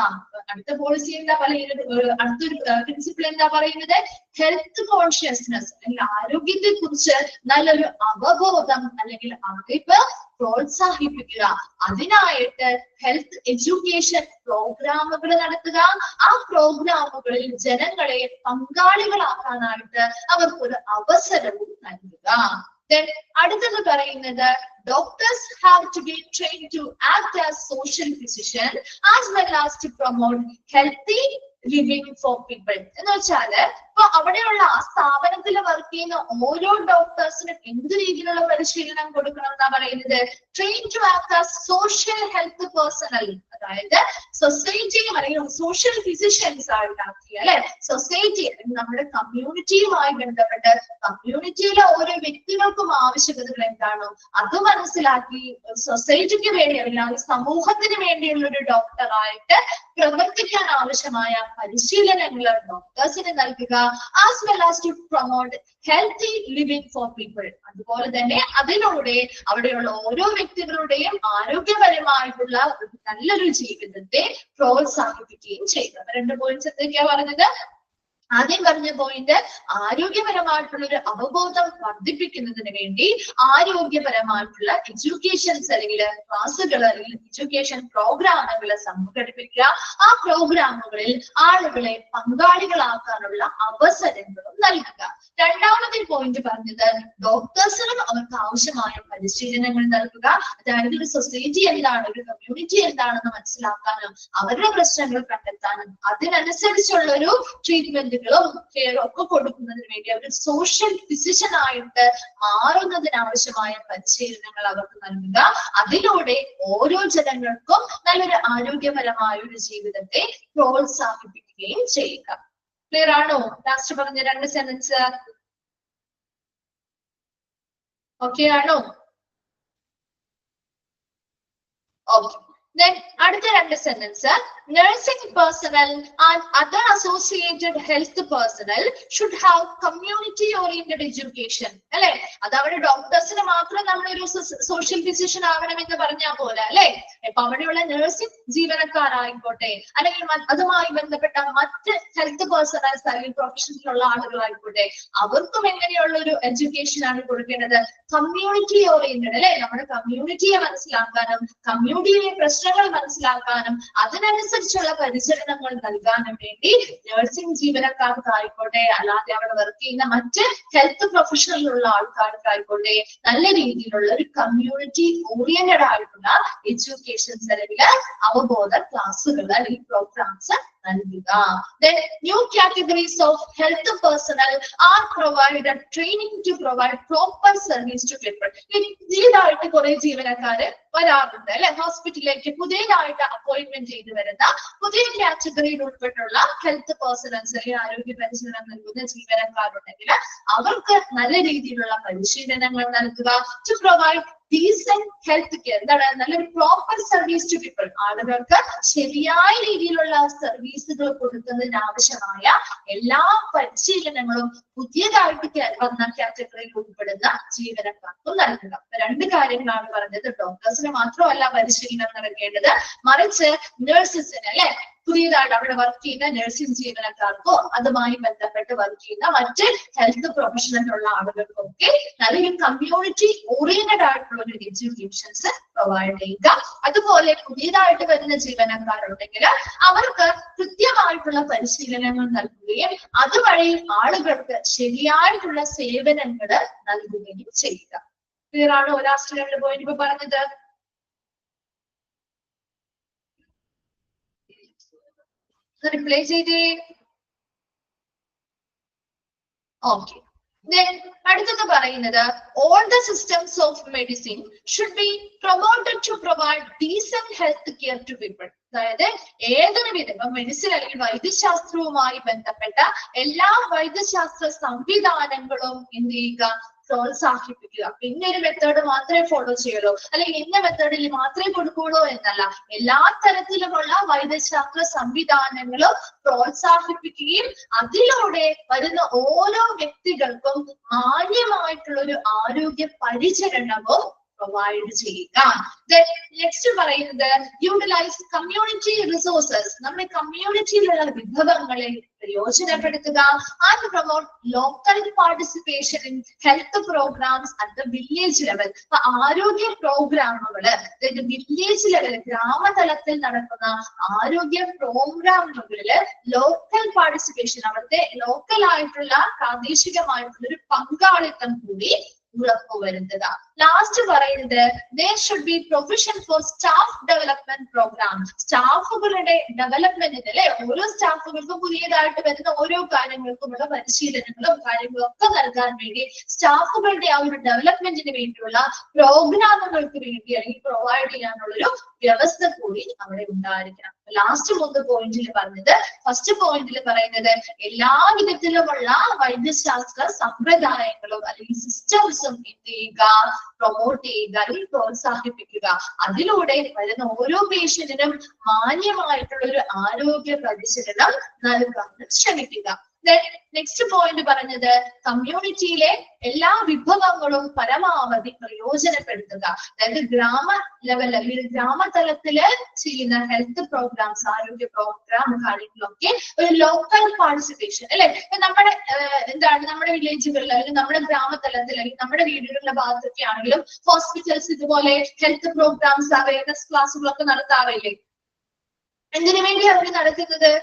Speaker 1: അടുത്ത പോളിസി എന്താ പറയുന്നത്? അടുത്തൊരു പ്രിൻസിപ്പിൾ എന്താ പറയുന്നത്? ഹെൽത്ത് കോൺഷ്യസ്നെസ് അല്ലെങ്കിൽ ആരോഗ്യത്തെ കുറിച്ച് നല്ലൊരു അവബോധം അല്ലെങ്കിൽ അറിവ് പ്രോത്സാഹിപ്പിക്കുക. അതിനായിട്ട് ഹെൽത്ത് എഡ്യൂക്കേഷൻ പ്രോഗ്രാമുകൾ നടത്തുക. ആ പ്രോഗ്രാമുകളിൽ ജനങ്ങളെ പങ്കാളികളാക്കാനായിട്ട് അവർക്കൊരു അവസരവും നൽകുക. അടുത്തത് പറയുന്നത് doctors have to be trained to act as social physician as well as to promote healthy living for people. എന്ന് വെച്ചാല് ഇപ്പൊ അവിടെയുള്ള ആ സ്ഥാപനത്തിൽ വർക്ക് ചെയ്യുന്ന ഓരോ ഡോക്ടേഴ്സിനും എന്ത് രീതിയിലുള്ള പരിശീലനം കൊടുക്കണം എന്നാ പറയുന്നത്? Train to act as social health personnel, അതായത് സൊസൈറ്റിയും അല്ലെങ്കിൽ സോഷ്യൽ ഫിസിഷ്യൻസ് ആയിട്ടാക്കി അല്ലെ. സൊസൈറ്റി അല്ലെങ്കിൽ നമ്മുടെ കമ്മ്യൂണിറ്റിയുമായി ബന്ധപ്പെട്ട് കമ്മ്യൂണിറ്റിയിലെ ഓരോ വ്യക്തികൾക്കും ആവശ്യകതകൾ എന്താണോ അത് മനസ്സിലാക്കി സൊസൈറ്റിക്ക് വേണ്ടി അല്ലെങ്കിൽ സമൂഹത്തിന് വേണ്ടിയുള്ള ഒരു ഡോക്ടറായിട്ട് പ്രവർത്തിക്കാൻ ആവശ്യമായ പരിശീലനങ്ങൾ ഡോക്ടേഴ്സിന് നൽകുക. as well as to promote healthy living for people. അതുപോലെ തന്നെ അതിലൂടെ അവിടെയുള്ള ഓരോ വ്യക്തികളുടെയും ആരോഗ്യപരമായിട്ടുള്ള നല്ലൊരു ജീവിതത്തെ പ്രോത്സാഹിപ്പിക്കുകയും ചെയ്യുക. 2 പോയിന്റ്സ് എന്തൊക്കെയാ പറഞ്ഞത്? ആദ്യം പറഞ്ഞ പോയിന്റ് ആരോഗ്യപരമായിട്ടുള്ള ഒരു അവബോധം വർദ്ധിപ്പിക്കുന്നതിന് വേണ്ടി ആരോഗ്യപരമായിട്ടുള്ള എഡ്യൂക്കേഷൻസ് അല്ലെങ്കിൽ ക്ലാസ്സുകൾ അല്ലെങ്കിൽ എഡ്യൂക്കേഷൻ പ്രോഗ്രാമുകൾ സംഘടിപ്പിക്കുക. ആ പ്രോഗ്രാമുകളിൽ ആളുകളെ പങ്കാളികളാക്കാനുള്ള അവസരങ്ങളും നൽകുക. രണ്ടാമത്തെ പോയിന്റ് പറഞ്ഞത് ഡോക്ടേഴ്സിനും അവർക്ക് ആവശ്യമായ പരിശീലനങ്ങൾ നൽകുക. അതായത് ഒരു സൊസൈറ്റി എന്താണ്, ഒരു കമ്മ്യൂണിറ്റി എന്താണെന്ന് മനസ്സിലാക്കാനും അവരുടെ പ്രശ്നങ്ങൾ കണ്ടെത്താനും അതിനനുസരിച്ചുള്ള ഒരു ട്രീറ്റ്മെന്റുകളും കെയറും ഒക്കെ കൊടുക്കുന്നതിന് വേണ്ടി അവർ സോഷ്യൽ ഫിസിഷ്യൻ ആയിട്ട് മാറുന്നതിന് ആവശ്യമായ പരിശീലനങ്ങൾ അവർക്ക് നൽകുക. അതിലൂടെ ഓരോ ജനങ്ങൾക്കും നല്ലൊരു ആരോഗ്യപരമായ ഒരു ജീവിതത്തെ പ്രോത്സാഹിപ്പിക്കുകയും ചെയ്യുക. ക്ലിയർ ആണോ? ലാസ്റ്റ് പറഞ്ഞ രണ്ട് സെന്റൻസ് ഓക്കെ ആണോ? ഓക്കെ. Then അടുത്ത രണ്ട് sentence, nursing personal and other associated health personal should have community oriented education. അല്ലെ, അത് അവിടെ ഡോക്ടേഴ്സിന് മാത്രം നമ്മളൊരു സോഷ്യൽ ഫിസിഷ്യൻ ആകണമെന്ന് പറഞ്ഞാൽ പോലെ അല്ലെ. ഇപ്പൊ അവിടെയുള്ള നഴ്സിംഗ് ജീവനക്കാരായിക്കോട്ടെ അല്ലെങ്കിൽ അതുമായി ബന്ധപ്പെട്ട മറ്റ് ഹെൽത്ത് പേഴ്സണൽസ് അല്ലെങ്കിൽ പ്രൊഫഷനിലുള്ള ആളുകളായിക്കോട്ടെ, അവർക്കും എങ്ങനെയുള്ള ഒരു എഡ്യൂക്കേഷൻ ആണ് കൊടുക്കേണ്ടത്? കമ്മ്യൂണിറ്റി ഓറിയന്റഡ് അല്ലെ. നമ്മുടെ കമ്മ്യൂണിറ്റിയെ മനസ്സിലാക്കാനും കമ്മ്യൂണിറ്റിയിലെ പ്രശ്നങ്ങൾ മനസ്സിലാക്കാനും അതിനനുസരിച്ചുള്ള പരിചരണങ്ങൾ നൽകാനും വേണ്ടി നഴ്സിംഗ് ജീവനക്കാർക്കായിക്കോട്ടെ അല്ലാതെ അവിടെ വർക്ക് ചെയ്യുന്ന മറ്റ് ഹെൽത്ത് പ്രൊഫഷണലിലുള്ള ആൾക്കാർക്കായിക്കോട്ടെ നല്ല രീതിയിലുള്ള ഒരു കമ്മ്യൂണിറ്റി ഓറിയന്റഡ് ആയിട്ടുള്ള എഡ്യൂക്കേഷൻസ് അല്ലെങ്കിൽ അവബോധ ക്ലാസ്സുകൾ അല്ലെങ്കിൽ പ്രോഗ്രാംസ് നൽകുക. Then new categories of health personnel are provided training to provide proper service to people. പുതിയതായിട്ട് കുറെ ജീവനക്കാര് വരാറുണ്ട് അല്ലെ, ഹോസ്പിറ്റലിലേക്ക് പുതിയതായിട്ട് അപ്പോയിന്റ്മെന്റ് ചെയ്ത് വരുന്ന പുതിയ കാറ്റഗറിയിൽ ഉൾപ്പെട്ടുള്ള ഹെൽത്ത് പേഴ്സണൽസ് അല്ലെങ്കിൽ ആരോഗ്യ പരിശീലനം നൽകുന്ന ജീവനക്കാരുണ്ടെങ്കിൽ അവർക്ക് നല്ല രീതിയിലുള്ള പരിശീലനങ്ങൾ നൽകുക. To provide decent health care, എന്താണ് നല്ലൊരു പ്രോപ്പർ സർവീസ് ടു പീപ്പിൾ, ആളുകൾക്ക് ശരിയായ രീതിയിലുള്ള സർവീസുകൾ കൊടുക്കുന്നതിന് ആവശ്യമായ എല്ലാ പരിശീലനങ്ങളും പുതിയതായിട്ട് വന്ന കാറ്റഗറിയിൽ ഉൾപ്പെടുന്ന ജീവനക്കാർക്കും നൽകുക. രണ്ട് കാര്യങ്ങളാണ് പറഞ്ഞത്. ഡോക്ടേഴ്സിന് മാത്രമല്ല പരിശീലനം നൽകേണ്ടത്, മറിച്ച് നഴ്സസിന് അല്ലെ, പുതിയതായിട്ട് അവിടെ വർക്ക് ചെയ്യുന്ന നഴ്സിംഗ് ജീവനക്കാർക്കോ അതുമായി ബന്ധപ്പെട്ട് വർക്ക് ചെയ്യുന്ന മറ്റ് ഹെൽത്ത് പ്രൊഫഷണലുള്ള ആളുകൾക്കൊക്കെ നല്ലൊരു കമ്മ്യൂണിറ്റി ഓറിയന്റഡ് ആയിട്ടുള്ള ഒരു എഡ്യൂക്കേഷൻസ് പ്രൊവൈഡ് ചെയ്യുക. അതുപോലെ പുതിയതായിട്ട് വരുന്ന ജീവനക്കാരുണ്ടെങ്കിൽ അവർക്ക് കൃത്യമായിട്ടുള്ള പരിശീലനങ്ങൾ നൽകുകയും അതുവഴി ആളുകൾക്ക് ശരിയായിട്ടുള്ള സേവനങ്ങൾ നൽകുകയും ചെയ്യുക. ക്ലിയർ ആണോ? ലാസ്റ്റ് രണ്ട് പോയിന്റ് ഇപ്പൊ പറഞ്ഞത്. റിപ്ലൈ ചെയ്തേ. ഓക്കെ. അടുത്തത് പറയുന്നത് all the systems of medicine should be promoted to provide decent health care to people. അതായത് ഏതൊരു വിധം മെഡിസിൻ അല്ലെങ്കിൽ വൈദ്യശാസ്ത്രവുമായി ബന്ധപ്പെട്ട എല്ലാ വൈദ്യശാസ്ത്ര സംവിധാനങ്ങളും എന്ത് ചെയ്യുക? പ്രോത്സാഹിപ്പിക്കുക. ഇന്നൊരു മെത്തേഡ് മാത്രമേ ഫോളോ ചെയ്യുള്ളൂ അല്ലെങ്കിൽ ഇന്ന മെത്തേഡിൽ മാത്രമേ കൊടുക്കുള്ളൂ എന്നല്ല, എല്ലാ തരത്തിലുമുള്ള വൈദ്യശാസ്ത്ര സംവിധാനങ്ങളും പ്രോത്സാഹിപ്പിക്കുകയും അതിലൂടെ വരുന്ന ഓരോ വ്യക്തികൾക്കും മാന്യമായിട്ടുള്ള ഒരു ആരോഗ്യ പരിചരണവും പ്രൊവൈഡ് ചെയ്യുക. നെക്സ്റ്റ് പറയുന്നത് യൂട്ടിലൈസ് കമ്മ്യൂണിറ്റി റിസോഴ്സസ്, നമ്മുടെ കമ്മ്യൂണിറ്റിയിലുള്ള വിഭവങ്ങളെ പ്രയോജനപ്പെടുത്തുക. And promote local participation in health programmes at the village level. അപ്പൊ ആരോഗ്യ പ്രോഗ്രാമുകള് അതായത് വില്ലേജ് ലെവൽ ഗ്രാമതലത്തിൽ നടക്കുന്ന ആരോഗ്യ പ്രോഗ്രാമുകളില് ലോക്കൽ പാർട്ടിസിപ്പേഷൻ, അവിടുത്തെ ലോക്കൽ ആയിട്ടുള്ള പ്രാദേശികമായിട്ടുള്ള ഒരു പങ്കാളിത്തം കൂടി ഉറപ്പുവരുത്തുക. ലാസ്റ്റ് പറയുന്നത് there should be provision for staff development program. സ്റ്റാഫുകളുടെ ഡെവലപ്മെന്റിന് അല്ലെ, ഓരോ സ്റ്റാഫുകൾക്കും പുതിയതായിട്ട് വരുന്ന ഓരോ കാര്യങ്ങൾക്കുമുള്ള പരിശീലനങ്ങളും കാര്യങ്ങളും ഒക്കെ നൽകാൻ വേണ്ടി സ്റ്റാഫുകളുടെ ആ ഒരു ഡെവലപ്മെന്റിന് വേണ്ടിയുള്ള പ്രോഗ്രാമുകൾക്ക് വേണ്ടി അല്ലെങ്കിൽ പ്രൊവൈഡ് ചെയ്യാനുള്ള ഒരു വ്യവസ്ഥ കൂടി അവിടെ ഉണ്ടായിരിക്കണം. ലാസ്റ്റ് 3 പോയിന്റിൽ പറഞ്ഞത്, ഫസ്റ്റ് പോയിന്റിൽ പറയുന്നത് എല്ലാ വിധത്തിലുമുള്ള വൈദ്യശാസ്ത്ര സമ്പ്രദായങ്ങളും അല്ലെങ്കിൽ സിസ്റ്റംസും എന്ത് ചെയ്യുക? പ്രൊമോട്ട് ചെയ്യുക അല്ലെങ്കിൽ പ്രോത്സാഹിപ്പിക്കുക. അതിലൂടെ വരുന്ന ഓരോ പേഷ്യന്റിനും മാന്യമായിട്ടുള്ള ഒരു ആരോഗ്യ പരിചരണം നൽകാൻ ശ്രമിക്കുക. നെക്സ്റ്റ് പോയിന്റ് പറഞ്ഞത് കമ്മ്യൂണിറ്റിയിലെ എല്ലാ വിഭവങ്ങളും പരമാവധി പ്രയോജനപ്പെടുത്തുക. അതായത് ഗ്രാമ ലെവൽ അല്ലെങ്കിൽ ഗ്രാമതലത്തില് ചെയ്യുന്ന ഹെൽത്ത് പ്രോഗ്രാംസ്, ആരോഗ്യ പ്രോഗ്രാം കാര്യങ്ങളൊക്കെ ഒരു ലോക്കൽ പാർട്ടിസിപ്പേഷൻ അല്ലെ. നമ്മുടെ നമ്മുടെ വില്ലേജുകളിൽ അല്ലെങ്കിൽ നമ്മുടെ ഗ്രാമതലത്തിൽ അല്ലെങ്കിൽ നമ്മുടെ വീടുകളുടെ ഭാഗത്തൊക്കെ ആണെങ്കിലും ഹോസ്പിറ്റൽസ് ഇതുപോലെ ഹെൽത്ത് പ്രോഗ്രാംസ്, അവയർനെസ് ക്ലാസ്സുകളൊക്കെ നടത്താറില്ലേ? എന്തിനു വേണ്ടി അവർ നടത്തുന്നത്?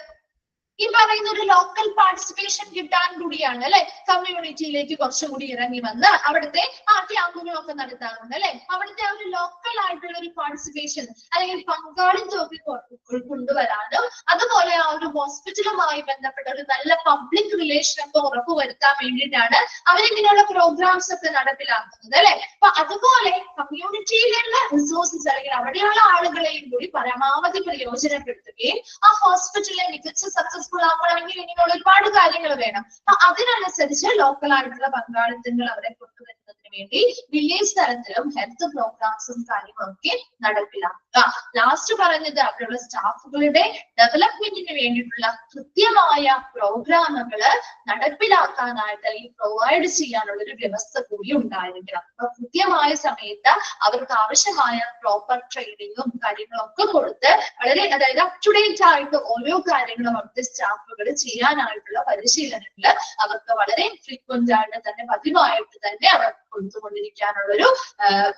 Speaker 1: ഈ പറയുന്ന ഒരു ലോക്കൽ പാർട്ടിസിപ്പേഷൻ കിട്ടാൻ കൂടിയാണ് അല്ലെ. കമ്മ്യൂണിറ്റിയിലേക്ക് കുറച്ചുകൂടി ഇറങ്ങി വന്ന് അവിടുത്തെ ക്യാമ്പുകളൊക്കെ നടത്താറുണ്ട് അല്ലെ. അവിടുത്തെ ഒരു ലോക്കൽ ആയിട്ടുള്ള ഒരു പാർട്ടിസിപ്പേഷൻ അല്ലെങ്കിൽ പങ്കാളിത്തമൊക്കെ കൊണ്ടുവരാനും അതുപോലെ ആ ഒരു ഹോസ്പിറ്റലുമായി ബന്ധപ്പെട്ട ഒരു നല്ല പബ്ലിക് റിലേഷൻ ഒക്കെ ഉറപ്പുവരുത്താൻ വേണ്ടിയിട്ടാണ് അവരിങ്ങനെയുള്ള പ്രോഗ്രാംസ് ഒക്കെ നടപ്പിലാക്കുന്നത് അല്ലെ. അപ്പൊ അതുപോലെ കമ്മ്യൂണിറ്റിയിലുള്ള റിസോഴ്സസ് അല്ലെങ്കിൽ അവിടെയുള്ള ആളുകളെയും കൂടി പരമാവധി പ്രയോജനപ്പെടുത്തുകയും ആ ഹോസ്പിറ്റലിലെ മികച്ച സക്സസ്ഫുൾ ആക്കണമെങ്കിൽ ഇങ്ങനെയുള്ള ഒരുപാട് കാര്യങ്ങൾ വേണം. അപ്പൊ അതിനനുസരിച്ച് ലോക്കൽ ആയിട്ടുള്ള പങ്കാളിത്തങ്ങൾ അവരെ കൊണ്ടുവരുന്നതിന് വേണ്ടി വില്ലേജ് തലത്തിലും ഹെൽത്ത് പ്രോഗ്രാംസും കാര്യങ്ങളൊക്കെ നടപ്പിലാക്കുക. ലാസ്റ്റ് പറഞ്ഞത് അവിടെയുള്ള സ്റ്റാഫുകളുടെ ഡെവലപ്മെന്റിന് വേണ്ടിയിട്ടുള്ള കൃത്യമായ പ്രോഗ്രാമുകൾ നടപ്പിലാക്കാനായിട്ട് അല്ലെങ്കിൽ പ്രൊവൈഡ് ചെയ്യാനുള്ള ഒരു വ്യവസ്ഥ കൂടി ഉണ്ടായിരിക്കണം. അപ്പൊ കൃത്യമായ സമയത്ത് അവർക്ക് ആവശ്യമായ പ്രോപ്പർ ട്രെയിനിങ്ങും കാര്യങ്ങളൊക്കെ കൊടുത്ത് വളരെ അതായത് അപ് ടു ഡേറ്റ് ആയിട്ട് ഓരോ കാര്യങ്ങളും അവിടുത്തെ സ്റ്റാഫുകൾ ചെയ്യാനായിട്ടുള്ള പരിശീലനങ്ങൾ അവർക്ക് വളരെ ഫ്രീക്വന്റ് ആയിട്ട് തന്നെ പതിവായിട്ട് തന്നെ അവർ കൊടുത്തുകൊണ്ടിരിക്കാനുള്ള ഒരു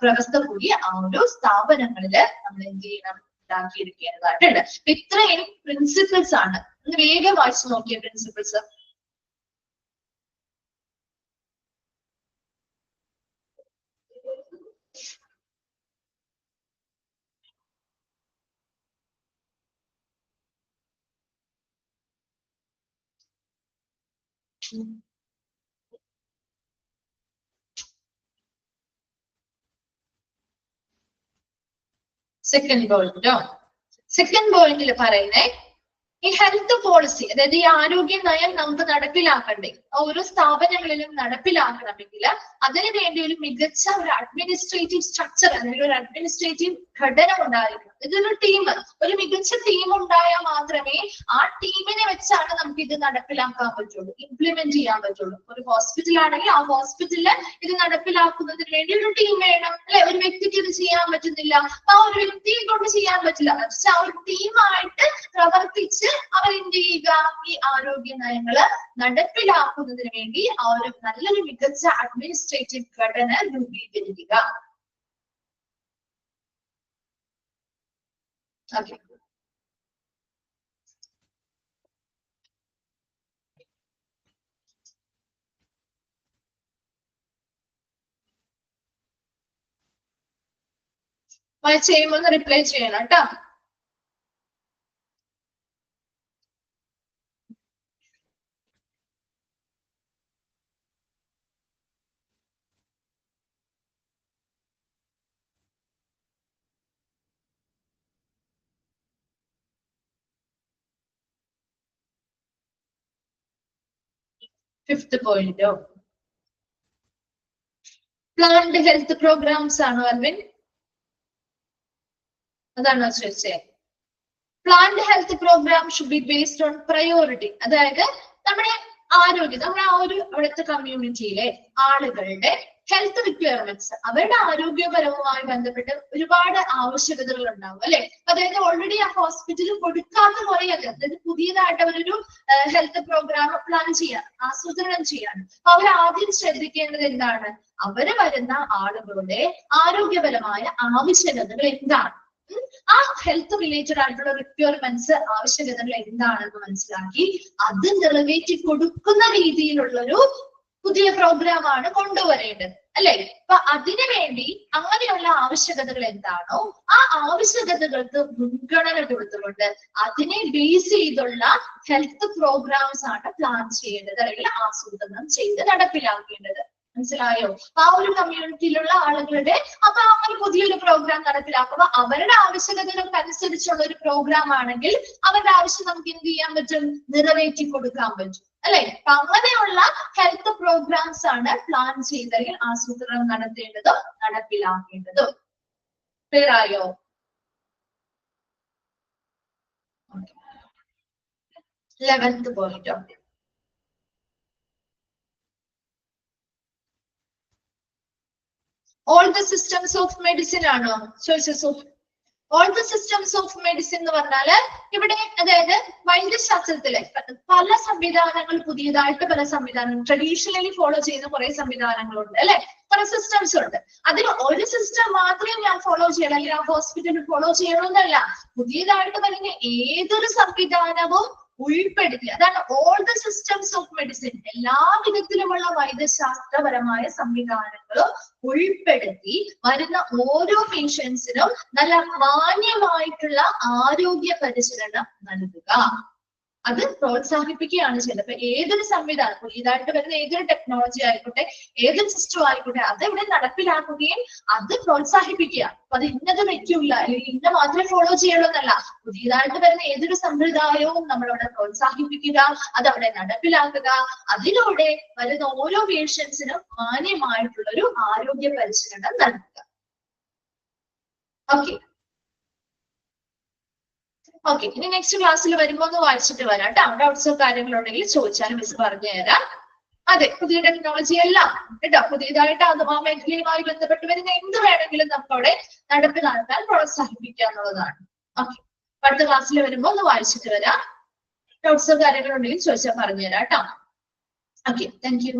Speaker 1: വ്യവസ്ഥ കൂടി ആ ഒരു സ്ഥാപനങ്ങളിൽ നമ്മൾ എന്ത് ചെയ്യണം, ഉണ്ടാക്കിയിരിക്കേണ്ടതായിട്ടുണ്ട്. ഇത്രയും പ്രിൻസിപ്പിൾസ് ആണ്. ഒന്ന് വേഗം വായിച്ചു നോക്കിയ പ്രിൻസിപ്പിൾസ്. സെക്കൻഡ് പോയിന്റിൽ പറയുന്നേ ഈ ഹെൽത്ത് പോളിസി, അതായത് ഈ ആരോഗ്യ നയം നമുക്ക് നടപ്പിലാക്കണ്ടേ, ഓരോ സ്ഥാപനങ്ങളിലും നടപ്പിലാക്കണമെങ്കിൽ അതിനു വേണ്ടി ഒരു മികച്ച ഒരു അഡ്മിനിസ്ട്രേറ്റീവ് സ്ട്രക്ചർ അല്ലെങ്കിൽ ഒരു അഡ്മിനിസ്ട്രേറ്റീവ് ഘടന ഉണ്ടായിരിക്കണം. ഇതൊരു ടീം, ഒരു മികച്ച ടീം ഉണ്ടായാൽ മാത്രമേ ആ ടീമിനെ വെച്ചാണ് നമുക്ക് ഇത് നടപ്പിലാക്കാൻ പറ്റുള്ളൂ, ഇംപ്ലിമെന്റ് ചെയ്യാൻ പറ്റുള്ളൂ. ഒരു ഹോസ്പിറ്റൽ ആണെങ്കിൽ ആ ഹോസ്പിറ്റലില് ഇത് നടപ്പിലാക്കുന്നതിന് വേണ്ടി ഒരു ടീം വേണം അല്ലെ. ഒരു വ്യക്തിക്ക് ഇത് ചെയ്യാൻ പറ്റുന്നില്ല, ആ ഒരു വ്യക്തിയെ കൊണ്ട് ചെയ്യാൻ പറ്റില്ല. പക്ഷെ ആ ഒരു ടീമായിട്ട് പ്രവർത്തിച്ച് അവർ എന്ത് ചെയ്യുക, ഈ ആരോഗ്യ നയങ്ങള് നടപ്പിലാക്കുന്നതിന് വേണ്ടി ആ ഒരു നല്ലൊരു മികച്ച അഡ്മിനിസ്ട്രേറ്റീവ് ഘടന രൂപീകരിക്കുക. ഓക്കെ, ചെയ്യുമ്പോൾ റിപ്ലൈ ചെയ്യണം കേട്ടോ. ഫിഫ്ത് പോയിന്റോ, പ്ലാൻഡ് ഹെൽത്ത് പ്രോഗ്രാംസ് ആണോ അൽവിൻ? അതാണോ ചോദിച്ചേ? Planned health programme should be based on priority. അതായത് നമ്മുടെ ആ ഒരു അവിടുത്തെ കമ്മ്യൂണിറ്റിയിലെ ആളുകളുടെ ഹെൽത്ത് റിക്വയർമെന്റ്സ്, അവരുടെ ആരോഗ്യപരവുമായി ബന്ധപ്പെട്ട് ഒരുപാട് ആവശ്യകതകൾ ഉണ്ടാവും അല്ലെ. അതായത് ഓൾറെഡി ആ ഹോസ്പിറ്റലിൽ കൊടുക്കാത്ത കുറെ, അതായത് പുതിയതായിട്ട് അവരൊരു ഹെൽത്ത് പ്രോഗ്രാം പ്ലാൻ ചെയ്യാൻ, ആസൂത്രണം ചെയ്യാൻ, അപ്പൊ അവർ ആദ്യം ശ്രദ്ധിക്കേണ്ടത് എന്താണ്, അവര് വരുന്ന ആളുകളുടെ ആരോഗ്യപരമായ ആവശ്യകതകൾ എന്താണ്, ആ ഹെൽത്ത് റിലേറ്റഡ് ആയിട്ടുള്ള റിക്വയർമെന്റ്സ്, ആവശ്യകതകൾ എന്താണെന്ന് മനസ്സിലാക്കി അത് നിറവേറ്റി കൊടുക്കുന്ന രീതിയിലുള്ളൊരു പുതിയ പ്രോഗ്രാമാണ് കൊണ്ടുവരേണ്ടത് അല്ലെ. അപ്പൊ അതിനു വേണ്ടി അങ്ങനെയുള്ള ആവശ്യകതകൾ എന്താണോ ആ ആവശ്യകതകൾക്ക് മുൻഗണന കൊടുത്തുകൊണ്ട് അതിനെ ബേസ് ചെയ്തുള്ള ഹെൽത്ത് പ്രോഗ്രാംസ് ആണ് പ്ലാൻ ചെയ്യേണ്ടത് അല്ലെങ്കിൽ ആസൂത്രണം ചെയ്ത് നടപ്പിലാക്കേണ്ടത്. മനസ്സിലായോ? ആ ഒരു കമ്മ്യൂണിറ്റിയിലുള്ള ആളുകളുടെ അപ്പൊ അങ്ങനെ പുതിയൊരു പ്രോഗ്രാം നടപ്പിലാക്കുമ്പോൾ അവരുടെ ആവശ്യകതകൾക്ക് അനുസരിച്ചുള്ള ഒരു പ്രോഗ്രാം ആണെങ്കിൽ അവരുടെ ആവശ്യം നമുക്ക് എന്ത് ചെയ്യാൻ പറ്റും, നിറവേറ്റി കൊടുക്കാൻ പറ്റും അല്ലെ. അപ്പൊ അങ്ങനെയുള്ള ഹെൽത്ത് പ്രോഗ്രാംസ് ആണ് പ്ലാൻ ചെയ്തെങ്കിൽ ആസൂത്രണം നടത്തേണ്ടതും നടപ്പിലാക്കേണ്ടതും. ക്ലിയർ ആയോ? 11th point. All the systems of medicine ആണോ ചോദിച്ചു? All the systems of medicine എന്ന് പറഞ്ഞാല് ഇവിടെ അതായത് വൈദ്യശാസ്ത്രത്തിലെ പല സംവിധാനങ്ങൾ, പുതിയതായിട്ട് പല സംവിധാനങ്ങൾ, ട്രഡീഷണലി ഫോളോ ചെയ്യുന്ന കുറെ സംവിധാനങ്ങളുണ്ട് അല്ലെ, കുറെ സിസ്റ്റംസ് ഉണ്ട്. അതിൽ ഒരു സിസ്റ്റം മാത്രമേ ഞാൻ ഫോളോ ചെയ്യണം അല്ലെങ്കിൽ ആ ഹോസ്പിറ്റലിൽ ഫോളോ ചെയ്യണമെന്നല്ല, പുതിയതായിട്ട് വരുന്ന ഏതൊരു സംവിധാനവും ഉൾപ്പെടുത്തി, അതാണ് all the systems of medicine, എല്ലാ വിധത്തിലുമുള്ള വൈദ്യശാസ്ത്രപരമായ സംവിധാനങ്ങളും ഉൾപ്പെടുത്തി വരുന്ന ഓരോ പേഷ്യൻസിനും നല്ല മാന്യമായിട്ടുള്ള ആരോഗ്യ പരിചരണം നൽകുക, അത് പ്രോത്സാഹിപ്പിക്കുകയാണ് ചെയ്യുന്നത്. അപ്പൊ ഏതൊരു സംവിധാനം, പുതിയതായിട്ട് വരുന്ന ഏതൊരു ടെക്നോളജി ആയിക്കോട്ടെ, ഏതൊരു സിസ്റ്റം ആയിക്കോട്ടെ, അത് ഇവിടെ നടപ്പിലാക്കുകയും അത് പ്രോത്സാഹിപ്പിക്കുക. അപ്പൊ അത് ഇന്നത് പറ്റില്ല അല്ലെങ്കിൽ ഇന്ന മാത്രമേ ഫോളോ ചെയ്യണമെന്നല്ല, പുതിയതായിട്ട് വരുന്ന ഏതൊരു സമ്പ്രദായവും നമ്മളവിടെ പ്രോത്സാഹിപ്പിക്കുക, അതവിടെ നടപ്പിലാക്കുക, അതിലൂടെ വരുന്ന ഓരോ പേഷ്യൻസിനും മാന്യമായിട്ടുള്ള ഒരു ആരോഗ്യ പരിചരണം നൽകുക. ഓക്കെ ഓക്കെ, ഇനി നെക്സ്റ്റ് ക്ലാസ്സിൽ വരുമ്പോ ഒന്ന് വായിച്ചിട്ട് വരാം കേട്ടോ. ഡൗട്ട്സോ കാര്യങ്ങളുണ്ടെങ്കിൽ ചോദിച്ചാലും മിസ് പറഞ്ഞു തരാം. അതെ, പുതിയ ടെക്നോളജി എല്ലാം കേട്ടോ, പുതിയതായിട്ട് അത് ആ മേഖലയുമായി ബന്ധപ്പെട്ട് വരുന്ന എന്ത് വേണമെങ്കിലും നമുക്ക് അവിടെ നടപ്പിലാക്കാൻ പ്രോത്സാഹിപ്പിക്കുക എന്നുള്ളതാണ്. ഓക്കെ, അടുത്ത ക്ലാസ്സിൽ വരുമ്പോ ഒന്ന് വായിച്ചിട്ട് വരാം. ഡൗട്ട്സോ കാര്യങ്ങളുണ്ടെങ്കിൽ ചോദിച്ചാൽ പറഞ്ഞു തരാം കേട്ടോ. Okay, thank you.